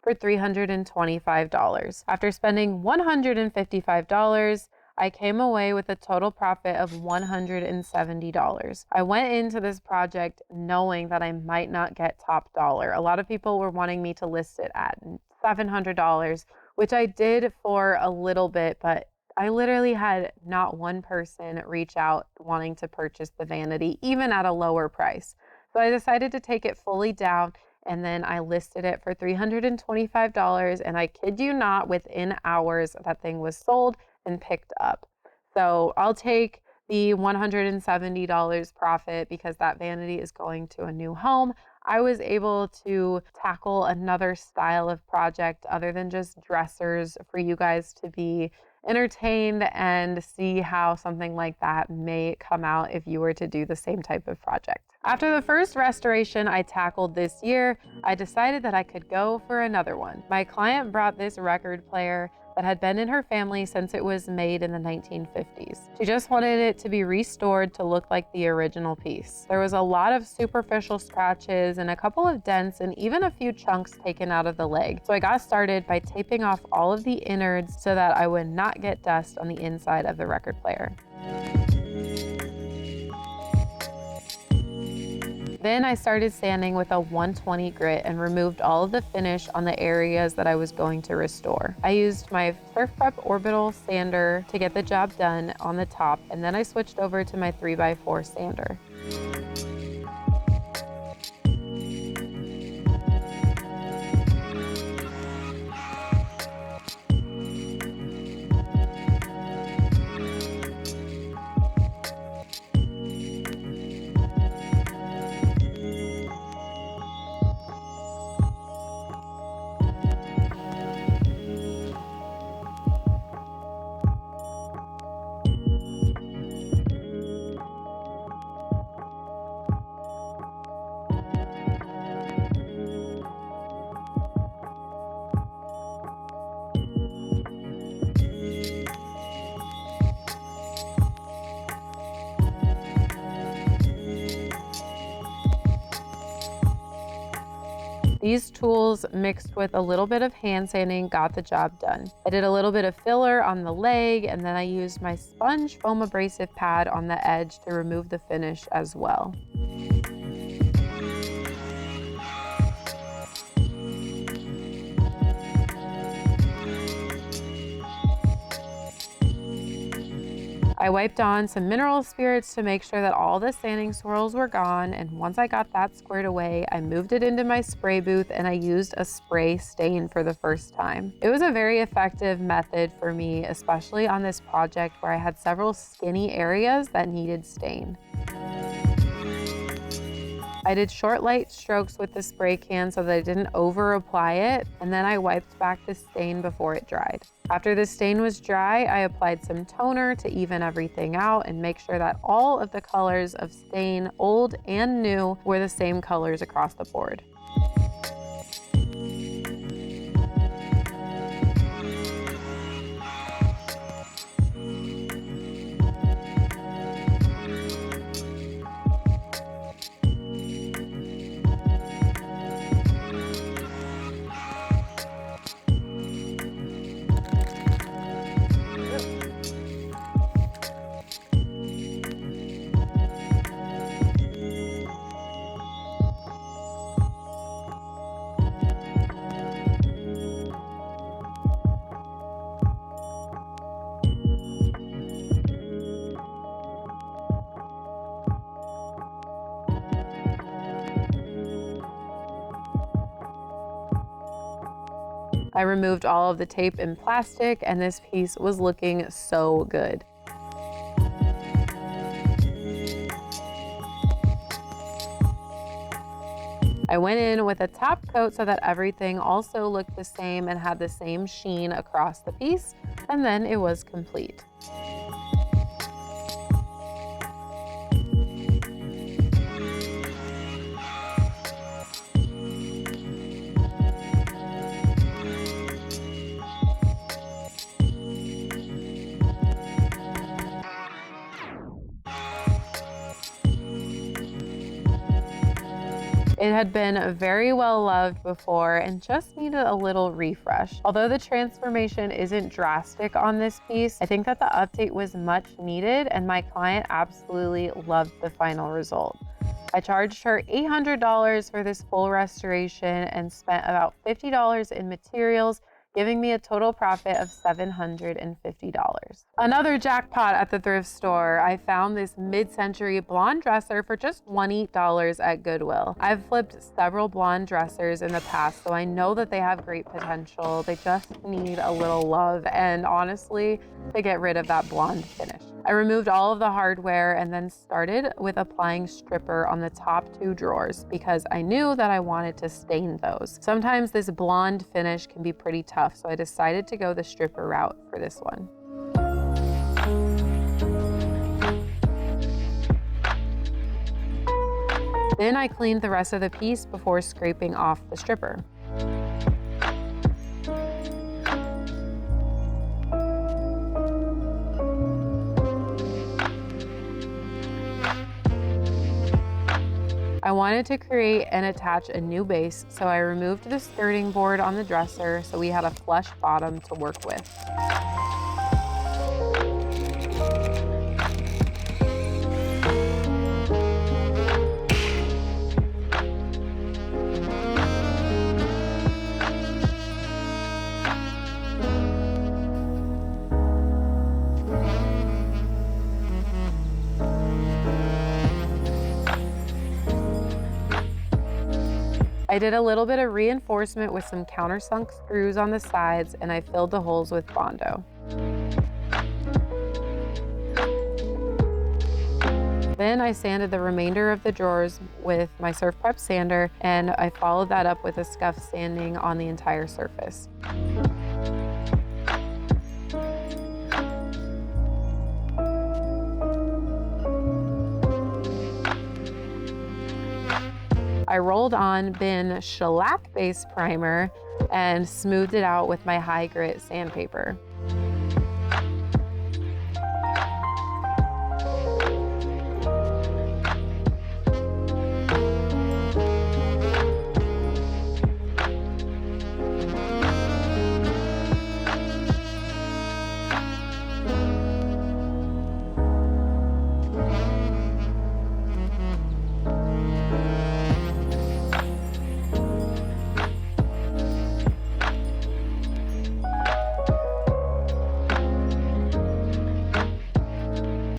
For $325. After spending $155, I came away with a total profit of $170. I went into this project knowing that I might not get top dollar. A lot of people were wanting me to list it at $700, which I did for a little bit, but I literally had not one person reach out wanting to purchase the vanity, even at a lower price. So I decided to take it fully down, and then I listed it for $325, and I kid you not, within hours, that thing was sold and picked up. So I'll take the $170 profit because that vanity is going to a new home. I was able to tackle another style of project other than just dressers for you guys to be entertained and see how something like that may come out if you were to do the same type of project. After the first restoration I tackled this year, I decided that I could go for another one. My client brought this record player that had been in her family since it was made in the 1950s. She just wanted it to be restored to look like the original piece. There was a lot of superficial scratches and a couple of dents and even a few chunks taken out of the leg. So I got started by taping off all of the innards so that I would not get dust on the inside of the record player. Then I started sanding with a 120 grit and removed all of the finish on the areas that I was going to restore. I used my SurfPrep Orbital sander to get the job done on the top, and then I switched over to my 3x4 sander. These tools mixed with a little bit of hand sanding got the job done. I did a little bit of filler on the leg, and then I used my sponge foam abrasive pad on the edge to remove the finish as well. I wiped on some mineral spirits to make sure that all the sanding swirls were gone, and once I got that squared away, I moved it into my spray booth and I used a spray stain for the first time. It was a very effective method for me, especially on this project where I had several skinny areas that needed stain. I did short light strokes with the spray can so that I didn't over apply it, and then I wiped back the stain before it dried. After the stain was dry, I applied some toner to even everything out and make sure that all of the colors of stain, old and new, were the same colors across the board. I removed all of the tape and plastic, and this piece was looking so good. I went in with a top coat so that everything also looked the same and had the same sheen across the piece, and then it was complete. It had been very well loved before and just needed a little refresh. Although the transformation isn't drastic on this piece, I think that the update was much needed and my client absolutely loved the final result. I charged her $800 for this full restoration and spent about $50 in materials, giving me a total profit of $750. Another jackpot at the thrift store. I found this mid-century blonde dresser for just $20 at Goodwill. I've flipped several blonde dressers in the past, so I know that they have great potential. They just need a little love and honestly, to get rid of that blonde finish. I removed all of the hardware and then started with applying stripper on the top 2 drawers because I knew that I wanted to stain those. Sometimes this blonde finish can be pretty tough, so I decided to go the stripper route for this one. Then I cleaned the rest of the piece before scraping off the stripper. I wanted to create and attach a new base, so I removed the skirting board on the dresser so we had a flush bottom to work with. I did a little bit of reinforcement with some countersunk screws on the sides, and I filled the holes with Bondo. Then I sanded the remainder of the drawers with my Surf Prep sander, and I followed that up with a scuff sanding on the entire surface. I rolled on Bin shellac base primer and smoothed it out with my high grit sandpaper.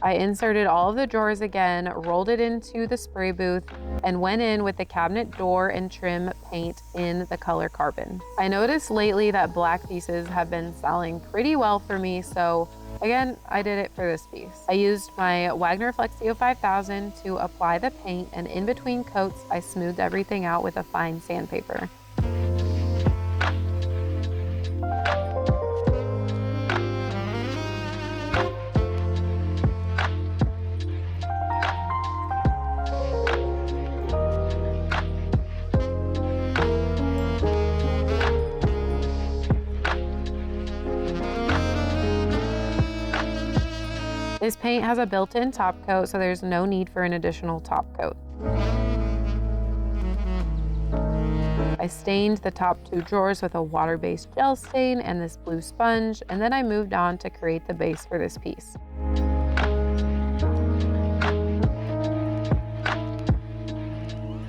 I inserted all of the drawers again, rolled it into the spray booth, and went in with the cabinet door and trim paint in the color Carbon. I noticed lately that black pieces have been selling pretty well for me, so again, I did it for this piece. I used my Wagner Flexio 5000 to apply the paint, and in between coats, I smoothed everything out with a fine sandpaper. This paint has a built-in top coat, so there's no need for an additional top coat. I stained the top 2 drawers with a water-based gel stain and this blue sponge, and then I moved on to create the base for this piece.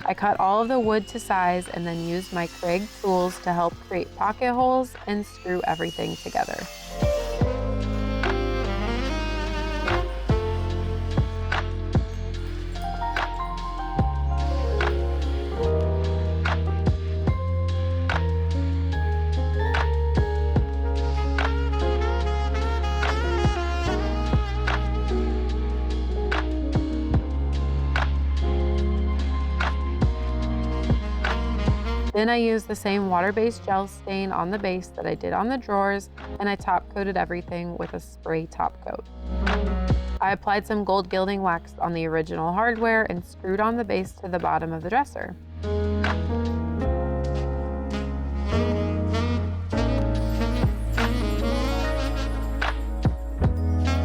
I cut all of the wood to size and then used my Kreg tools to help create pocket holes and screw everything together. Then I used the same water-based gel stain on the base that I did on the drawers, and I top coated everything with a spray top coat. I applied some gold gilding wax on the original hardware and screwed on the base to the bottom of the dresser.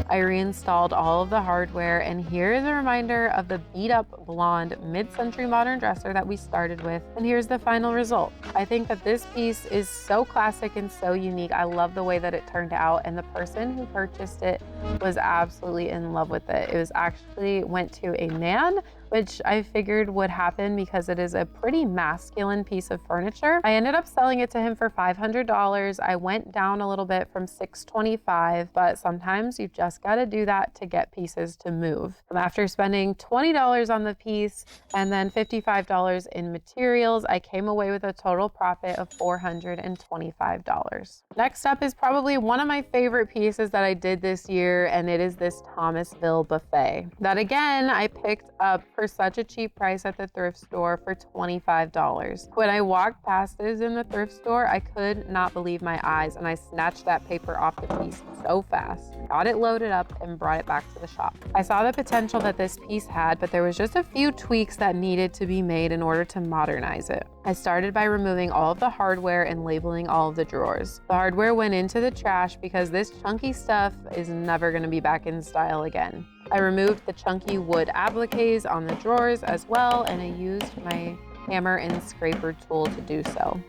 I I reinstalled all of the hardware, and here is a reminder of the beat up blonde mid-century modern dresser that we started with, and here's the final result. I think that this piece is so classic and so unique. I love the way that it turned out, and the person who purchased it was absolutely in love with it. It was actually went to a man, which I figured would happen because it is a pretty masculine piece of furniture. I ended up selling it to him for $500. I went down a little bit from $625, but sometimes you just gotta do that to get pieces to move. After spending $20 on the piece and then $55 in materials, I came away with a total profit of $425. Next up is probably one of my favorite pieces that I did this year, and it is this Thomasville buffet. That again, I picked up for such a cheap price at the thrift store for $25. When I walked past this in the thrift store, I could not believe my eyes, and I snatched that paper off the piece so fast, got it loaded up, and brought it back to the shop. I saw the potential that this piece had, but there was just a few tweaks that needed to be made in order to modernize it. I started by removing all of the hardware and labeling all of the drawers. The hardware went into the trash because this chunky stuff is never going to be back in style again. I removed the chunky wood appliques on the drawers as well, and I used my hammer and scraper tool to do so.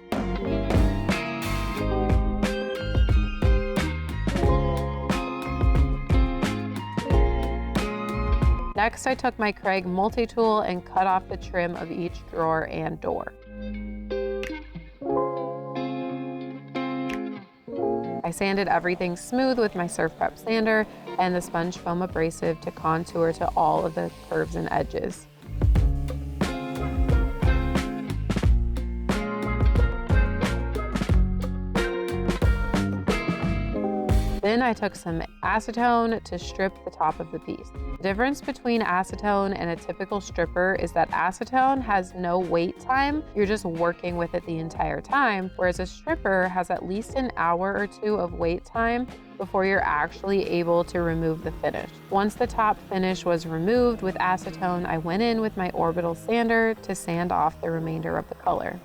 Next, I took my Kreg multi-tool and cut off the trim of each drawer and door. I sanded everything smooth with my Surf Prep sander and the sponge foam abrasive to contour to all of the curves and edges. Then I took some acetone to strip the top of the piece. The difference between acetone and a typical stripper is that acetone has no wait time. You're just working with it the entire time, whereas a stripper has at least an hour or two of wait time before you're actually able to remove the finish. Once the top finish was removed with acetone, I went in with my orbital sander to sand off the remainder of the color.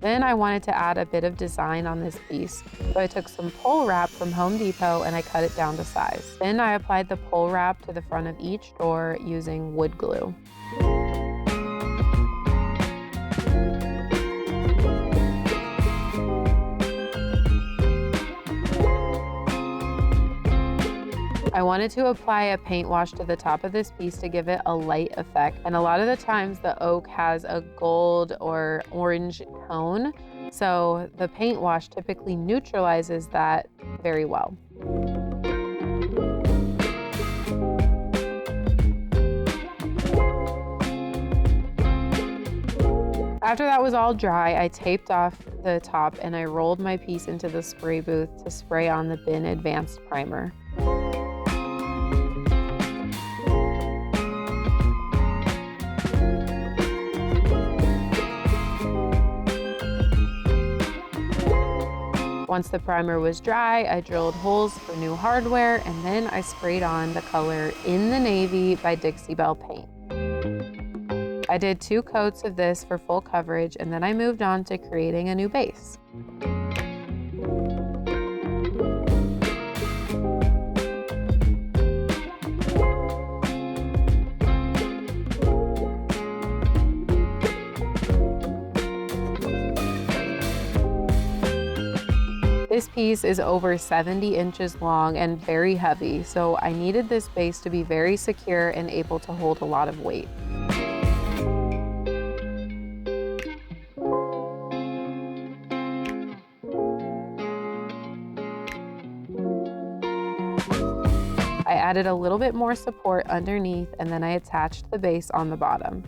Then I wanted to add a bit of design on this piece, so I took some pole wrap from Home Depot and I cut it down to size. Then I applied the pole wrap to the front of each door using wood glue. I wanted to apply a paint wash to the top of this piece to give it a light effect, and a lot of the times the oak has a gold or orange tone, so the paint wash typically neutralizes that very well. After that was all dry, I taped off the top and I rolled my piece into the spray booth to spray on the Bin Advanced Primer. Once the primer was dry, I drilled holes for new hardware, and then I sprayed on the color In the Navy by Dixie Belle Paint. I did 2 coats of this for full coverage, and then I moved on to creating a new base. This piece is over 70 inches long and very heavy, so I needed this base to be very secure and able to hold a lot of weight. I added a little bit more support underneath, and then I attached the base on the bottom.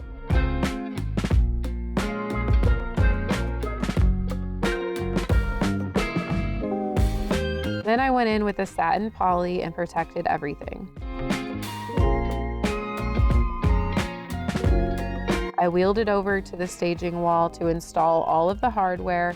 Then I went in with a satin poly and protected everything. I wheeled it over to the staging wall to install all of the hardware.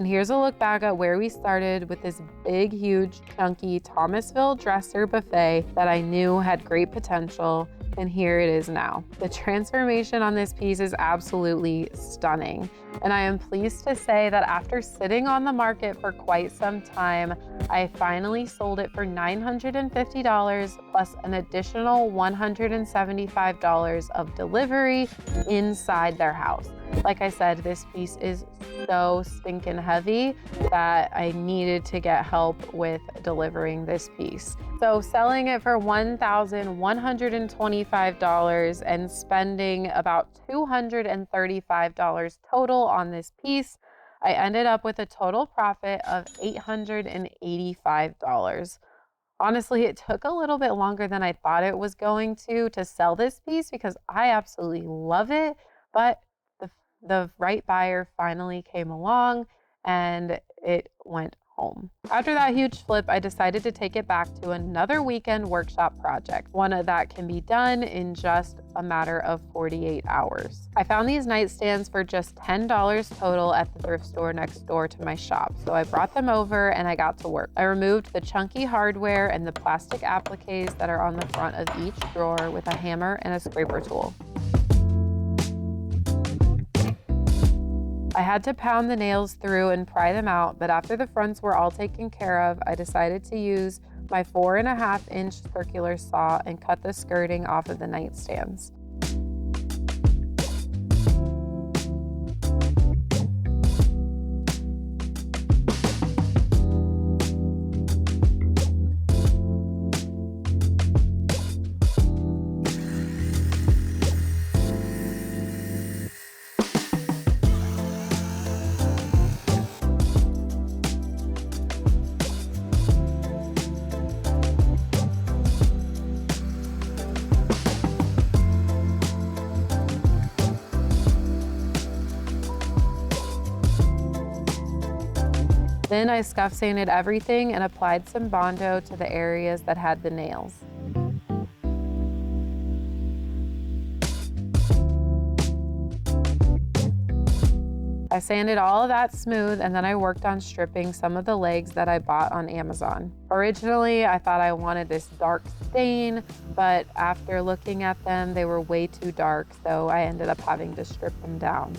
And here's a look back at where we started with this big, huge, chunky Thomasville dresser buffet that I knew had great potential. And here it is now. The transformation on this piece is absolutely stunning. And I am pleased to say that after sitting on the market for quite some time, I finally sold it for $950 plus an additional $175 of delivery inside their house. Like I said, this piece is so stinking heavy that I needed to get help with delivering this piece. So selling it for $1,125 and spending about $235 total on this piece, I ended up with a total profit of $885. Honestly, it took a little bit longer than I thought it was going to sell this piece because I absolutely love it, but the right buyer finally came along and it went home. After that huge flip, I decided to take it back to another weekend workshop project, one that can be done in just a matter of 48 hours. I found these nightstands for just $10 total at the thrift store next door to my shop. So I brought them over and I got to work. I removed the chunky hardware and the plastic appliques that are on the front of each drawer with a hammer and a scraper tool. I had to pound the nails through and pry them out, but after the fronts were all taken care of, I decided to use my 4.5-inch circular saw and cut the skirting off of the nightstands. Then I scuff sanded everything and applied some Bondo to the areas that had the nails. I sanded all of that smooth and then I worked on stripping some of the legs that I bought on Amazon. Originally, I thought I wanted this dark stain, but after looking at them, they were way too dark, so I ended up having to strip them down.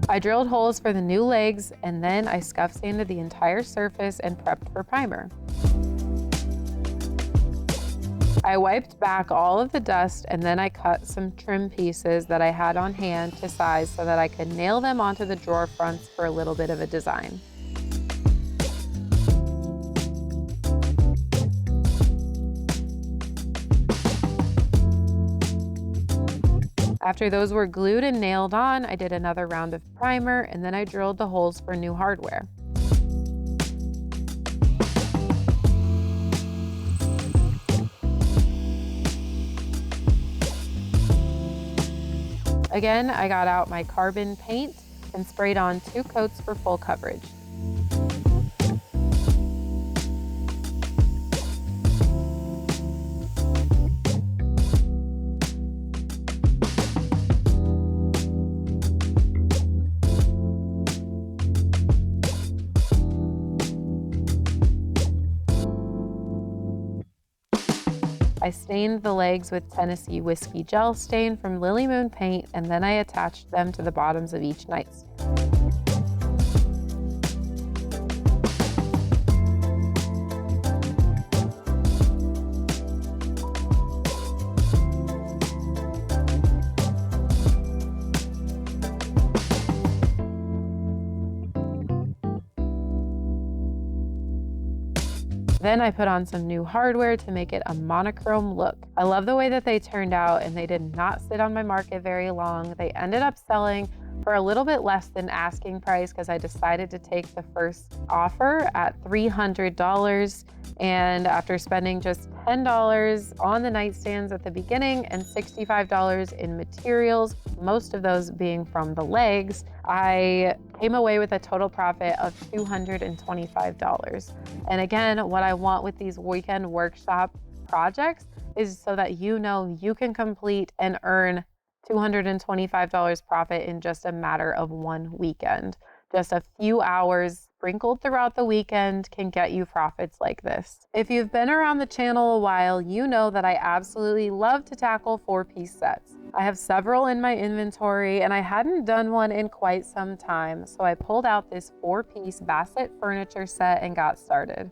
I drilled holes for the new legs and then I scuff sanded the entire surface and prepped for primer. I wiped back all of the dust and then I cut some trim pieces that I had on hand to size so that I could nail them onto the drawer fronts for a little bit of a design. After those were glued and nailed on, I did another round of primer and then I drilled the holes for new hardware. Again, I got out my carbon paint and sprayed on 2 coats for full coverage. I stained the legs with Tennessee Whiskey Gel Stain from Lily Moon Paint, and then I attached them to the bottoms of each nightstand. Then I put on some new hardware to make it a monochrome look. I love the way that they turned out and they did not sit on my market very long. They ended up selling for a little bit less than asking price because I decided to take the first offer at $300. And after spending just $10 on the nightstands at the beginning and $65 in materials, most of those being from the legs, I came away with a total profit of $225. And again, what I want with these weekend workshop projects is so that you know you can complete and earn $225 profit in just a matter of one weekend. Just a few hours sprinkled throughout the weekend can get you profits like this. If you've been around the channel a while, you know that I absolutely love to tackle 4-piece sets. I have several in my inventory and I hadn't done one in quite some time, so I pulled out this 4-piece Bassett furniture set and got started.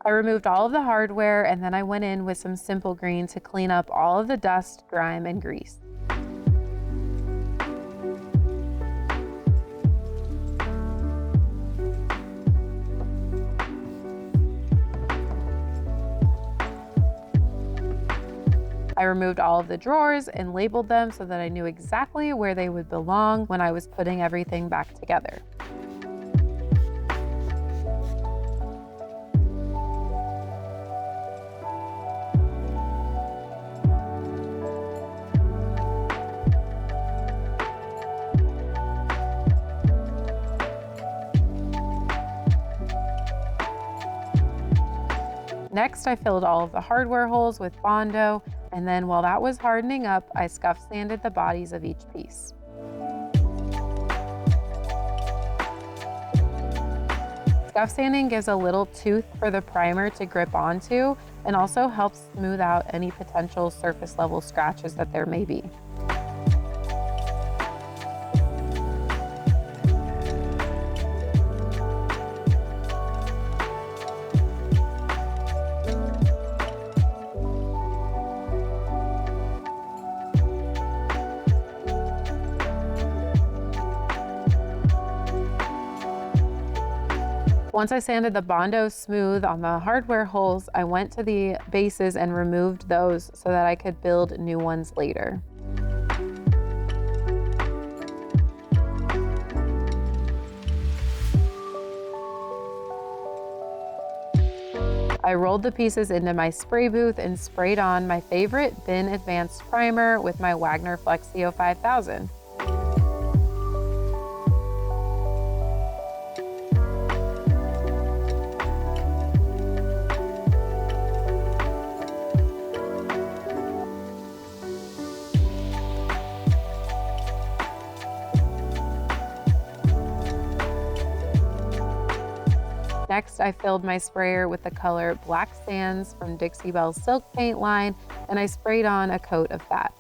I removed all of the hardware and then I went in with some Simple Green to clean up all of the dust, grime, and grease. I removed all of the drawers and labeled them so that I knew exactly where they would belong when I was putting everything back together. Next, I filled all of the hardware holes with Bondo, and then while that was hardening up, I scuff sanded the bodies of each piece. Scuff sanding gives a little tooth for the primer to grip onto and also helps smooth out any potential surface level scratches that there may be. Once I sanded the Bondo smooth on the hardware holes, I went to the bases and removed those so that I could build new ones later. I rolled the pieces into my spray booth and sprayed on my favorite Bin Advanced Primer with my Wagner Flexio 5000. Next, I filled my sprayer with the color Black Sands from Dixie Belle's Silk Paint line, and I sprayed on a coat of that.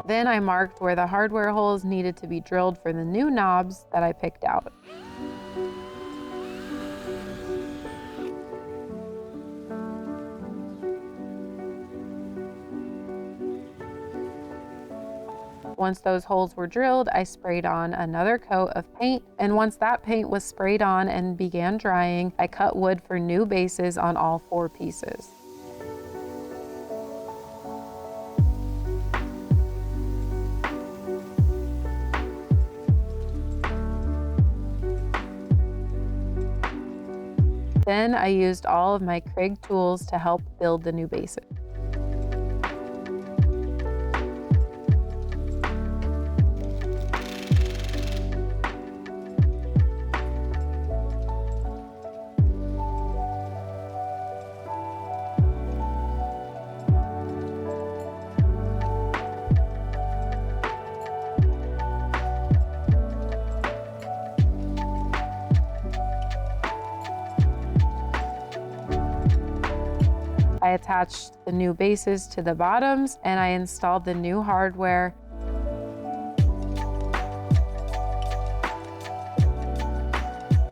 Then I marked where the hardware holes needed to be drilled for the new knobs that I picked out. Once those holes were drilled, I sprayed on another coat of paint, and once that paint was sprayed on and began drying, I cut wood for new bases on all 4 pieces. Then I used all of my Kreg tools to help build the new bases. I attached the new bases to the bottoms and I installed the new hardware.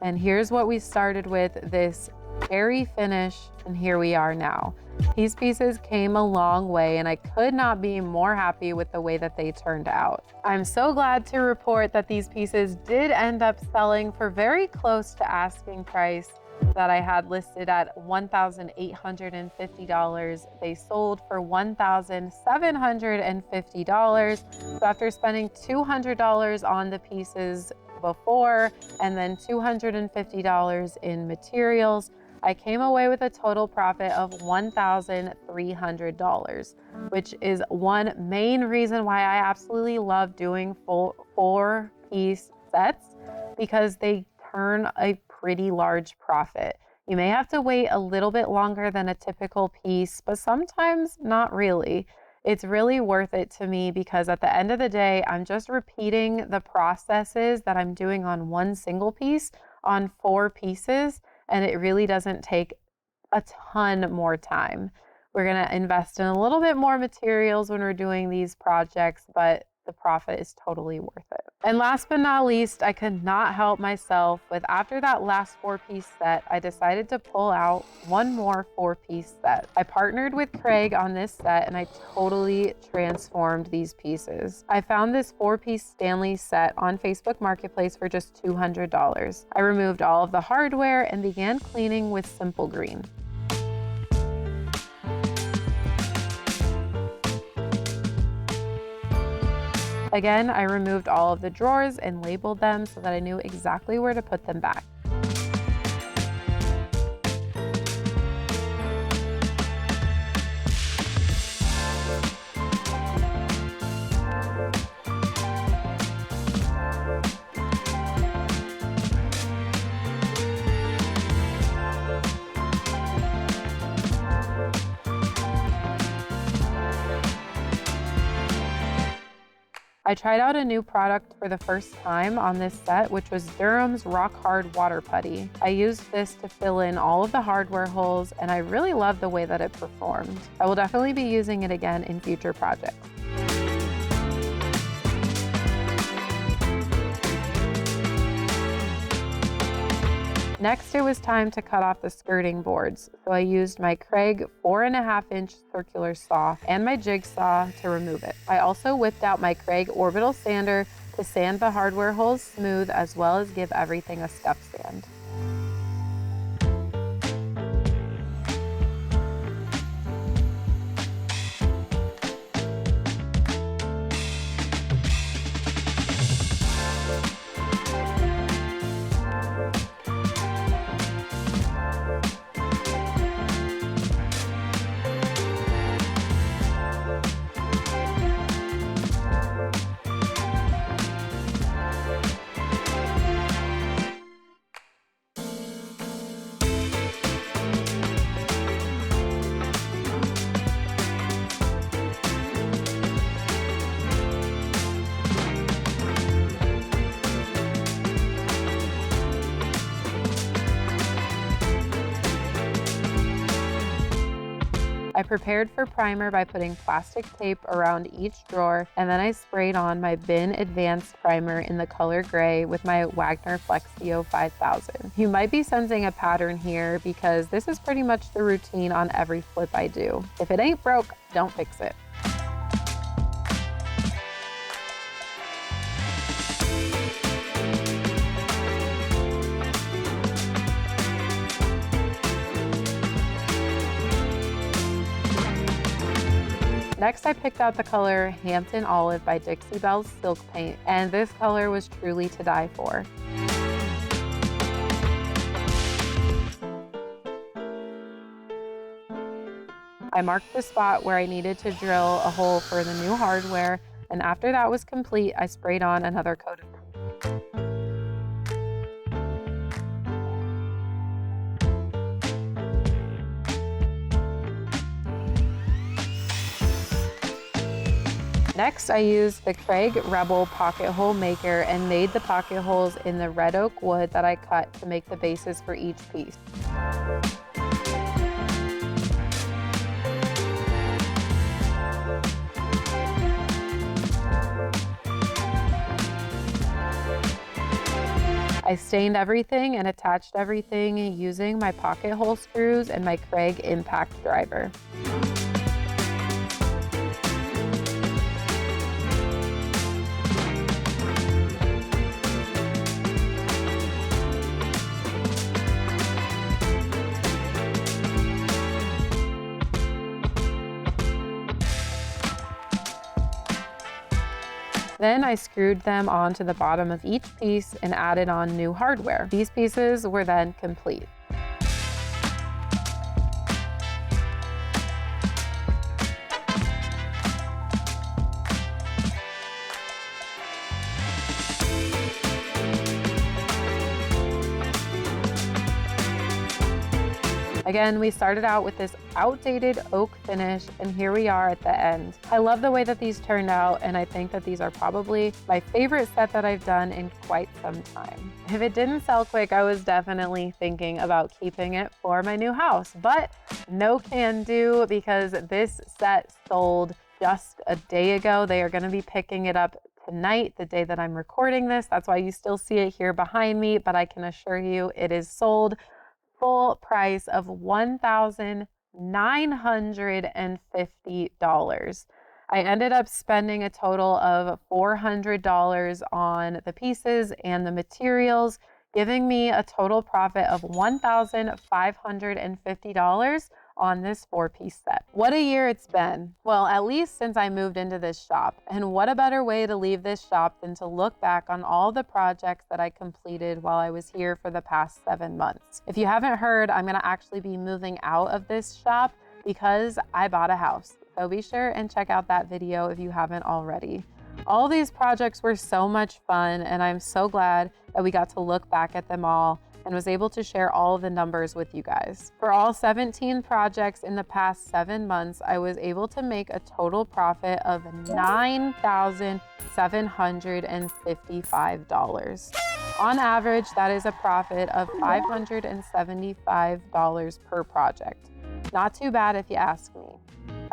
And here's what we started with, this cherry finish, and here we are now. These pieces came a long way and I could not be more happy with the way that they turned out. I'm so glad to report that these pieces did end up selling for very close to asking price that I had listed at $1,850. They sold for $1,750. So after spending $200 on the pieces before and then $250 in materials, I came away with a total profit of $1,300, which is one main reason why I absolutely love doing full 4-piece sets, because they turn a pretty large profit. You may have to wait a little bit longer than a typical piece, but sometimes not really. It's really worth it to me because at the end of the day, I'm just repeating the processes that I'm doing on one single piece on 4 pieces, and it really doesn't take a ton more time. We're going to invest in a little bit more materials when we're doing these projects, but the profit is totally worth it. And last but not least, I could not help myself with, after that last 4-piece set, I decided to pull out one more 4-piece set. I partnered with Craig on this set and I totally transformed these pieces. I found this 4-piece Stanley set on Facebook Marketplace for just $200. I removed all of the hardware and began cleaning with Simple Green. Again, I removed all of the drawers and labeled them so that I knew exactly where to put them back. I tried out a new product for the first time on this set, which was Durham's Rock Hard Water Putty. I used this to fill in all of the hardware holes, and I really loved the way that it performed. I will definitely be using it again in future projects. Next, it was time to cut off the skirting boards, so I used my Craig 4.5-inch circular saw and my jigsaw to remove it. I also whipped out my Craig orbital sander to sand the hardware holes smooth, as well as give everything a scuff sand. I prepared for primer by putting plastic tape around each drawer, and then I sprayed on my Bin Advanced Primer in the color gray with my Wagner Flexio 5000. You might be sensing a pattern here because this is pretty much the routine on every flip I do. If it ain't broke, don't fix it. Next, I picked out the color Hampton Olive by Dixie Belle's Silk Paint, and this color was truly to die for. I marked the spot where I needed to drill a hole for the new hardware, and after that was complete, I sprayed on another coat of paint. Next, I used the Craig Rebel pocket hole maker and made the pocket holes in the red oak wood that I cut to make the bases for each piece. I stained everything and attached everything using my pocket hole screws and my Craig impact driver. Then I screwed them onto the bottom of each piece and added on new hardware. These pieces were then complete. Again, we started out with this outdated oak finish, and here we are at the end. I love the way that these turned out, and I think that these are probably my favorite set that I've done in quite some time. If it didn't sell quick, I was definitely thinking about keeping it for my new house, but no can do, because this set sold just a day ago. They are going to be picking it up tonight, the day that I'm recording this. That's why you still see it here behind me, but I can assure you it is sold. Full price of $1,950. I ended up spending a total of $400 on the pieces and the materials, giving me a total profit of $1,550 on this 4-piece set. What a year it's been. Well, at least since I moved into this shop. And what a better way to leave this shop than to look back on all the projects that I completed while I was here for the past 7 months. If you haven't heard, I'm gonna actually be moving out of this shop because I bought a house. So be sure and check out that video if you haven't already. All these projects were so much fun, and I'm so glad that we got to look back at them all and was able to share all of the numbers with you guys. For all 17 projects in the past 7 months, I was able to make a total profit of $9,755. On average, that is a profit of $575 per project. Not too bad if you ask me.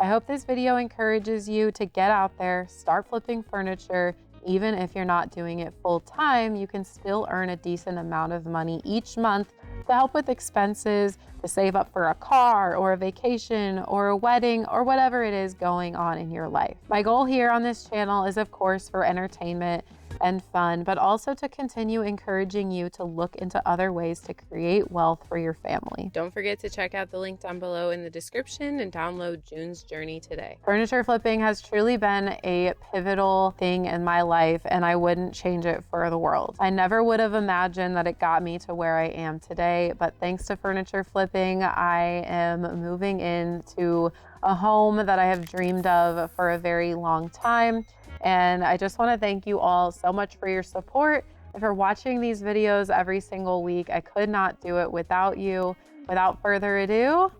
I hope this video encourages you to get out there, start flipping furniture. Even if you're not doing it full time, you can still earn a decent amount of money each month to help with expenses, to save up for a car or a vacation or a wedding or whatever it is going on in your life. My goal here on this channel is, of course, for entertainment and fun, but also to continue encouraging you to look into other ways to create wealth for your family. Don't forget to check out the link down below in the description and download June's journey today. Furniture flipping has truly been a pivotal thing in my life, and I wouldn't change it for the world. I never would have imagined that it got me to where I am today, but thanks to furniture flipping, I am moving into a home that I have dreamed of for a very long time. And I just want to thank you all so much for your support and for watching these videos every single week. I could not do it without you. Without further ado,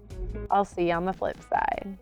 I'll see you on the flip side.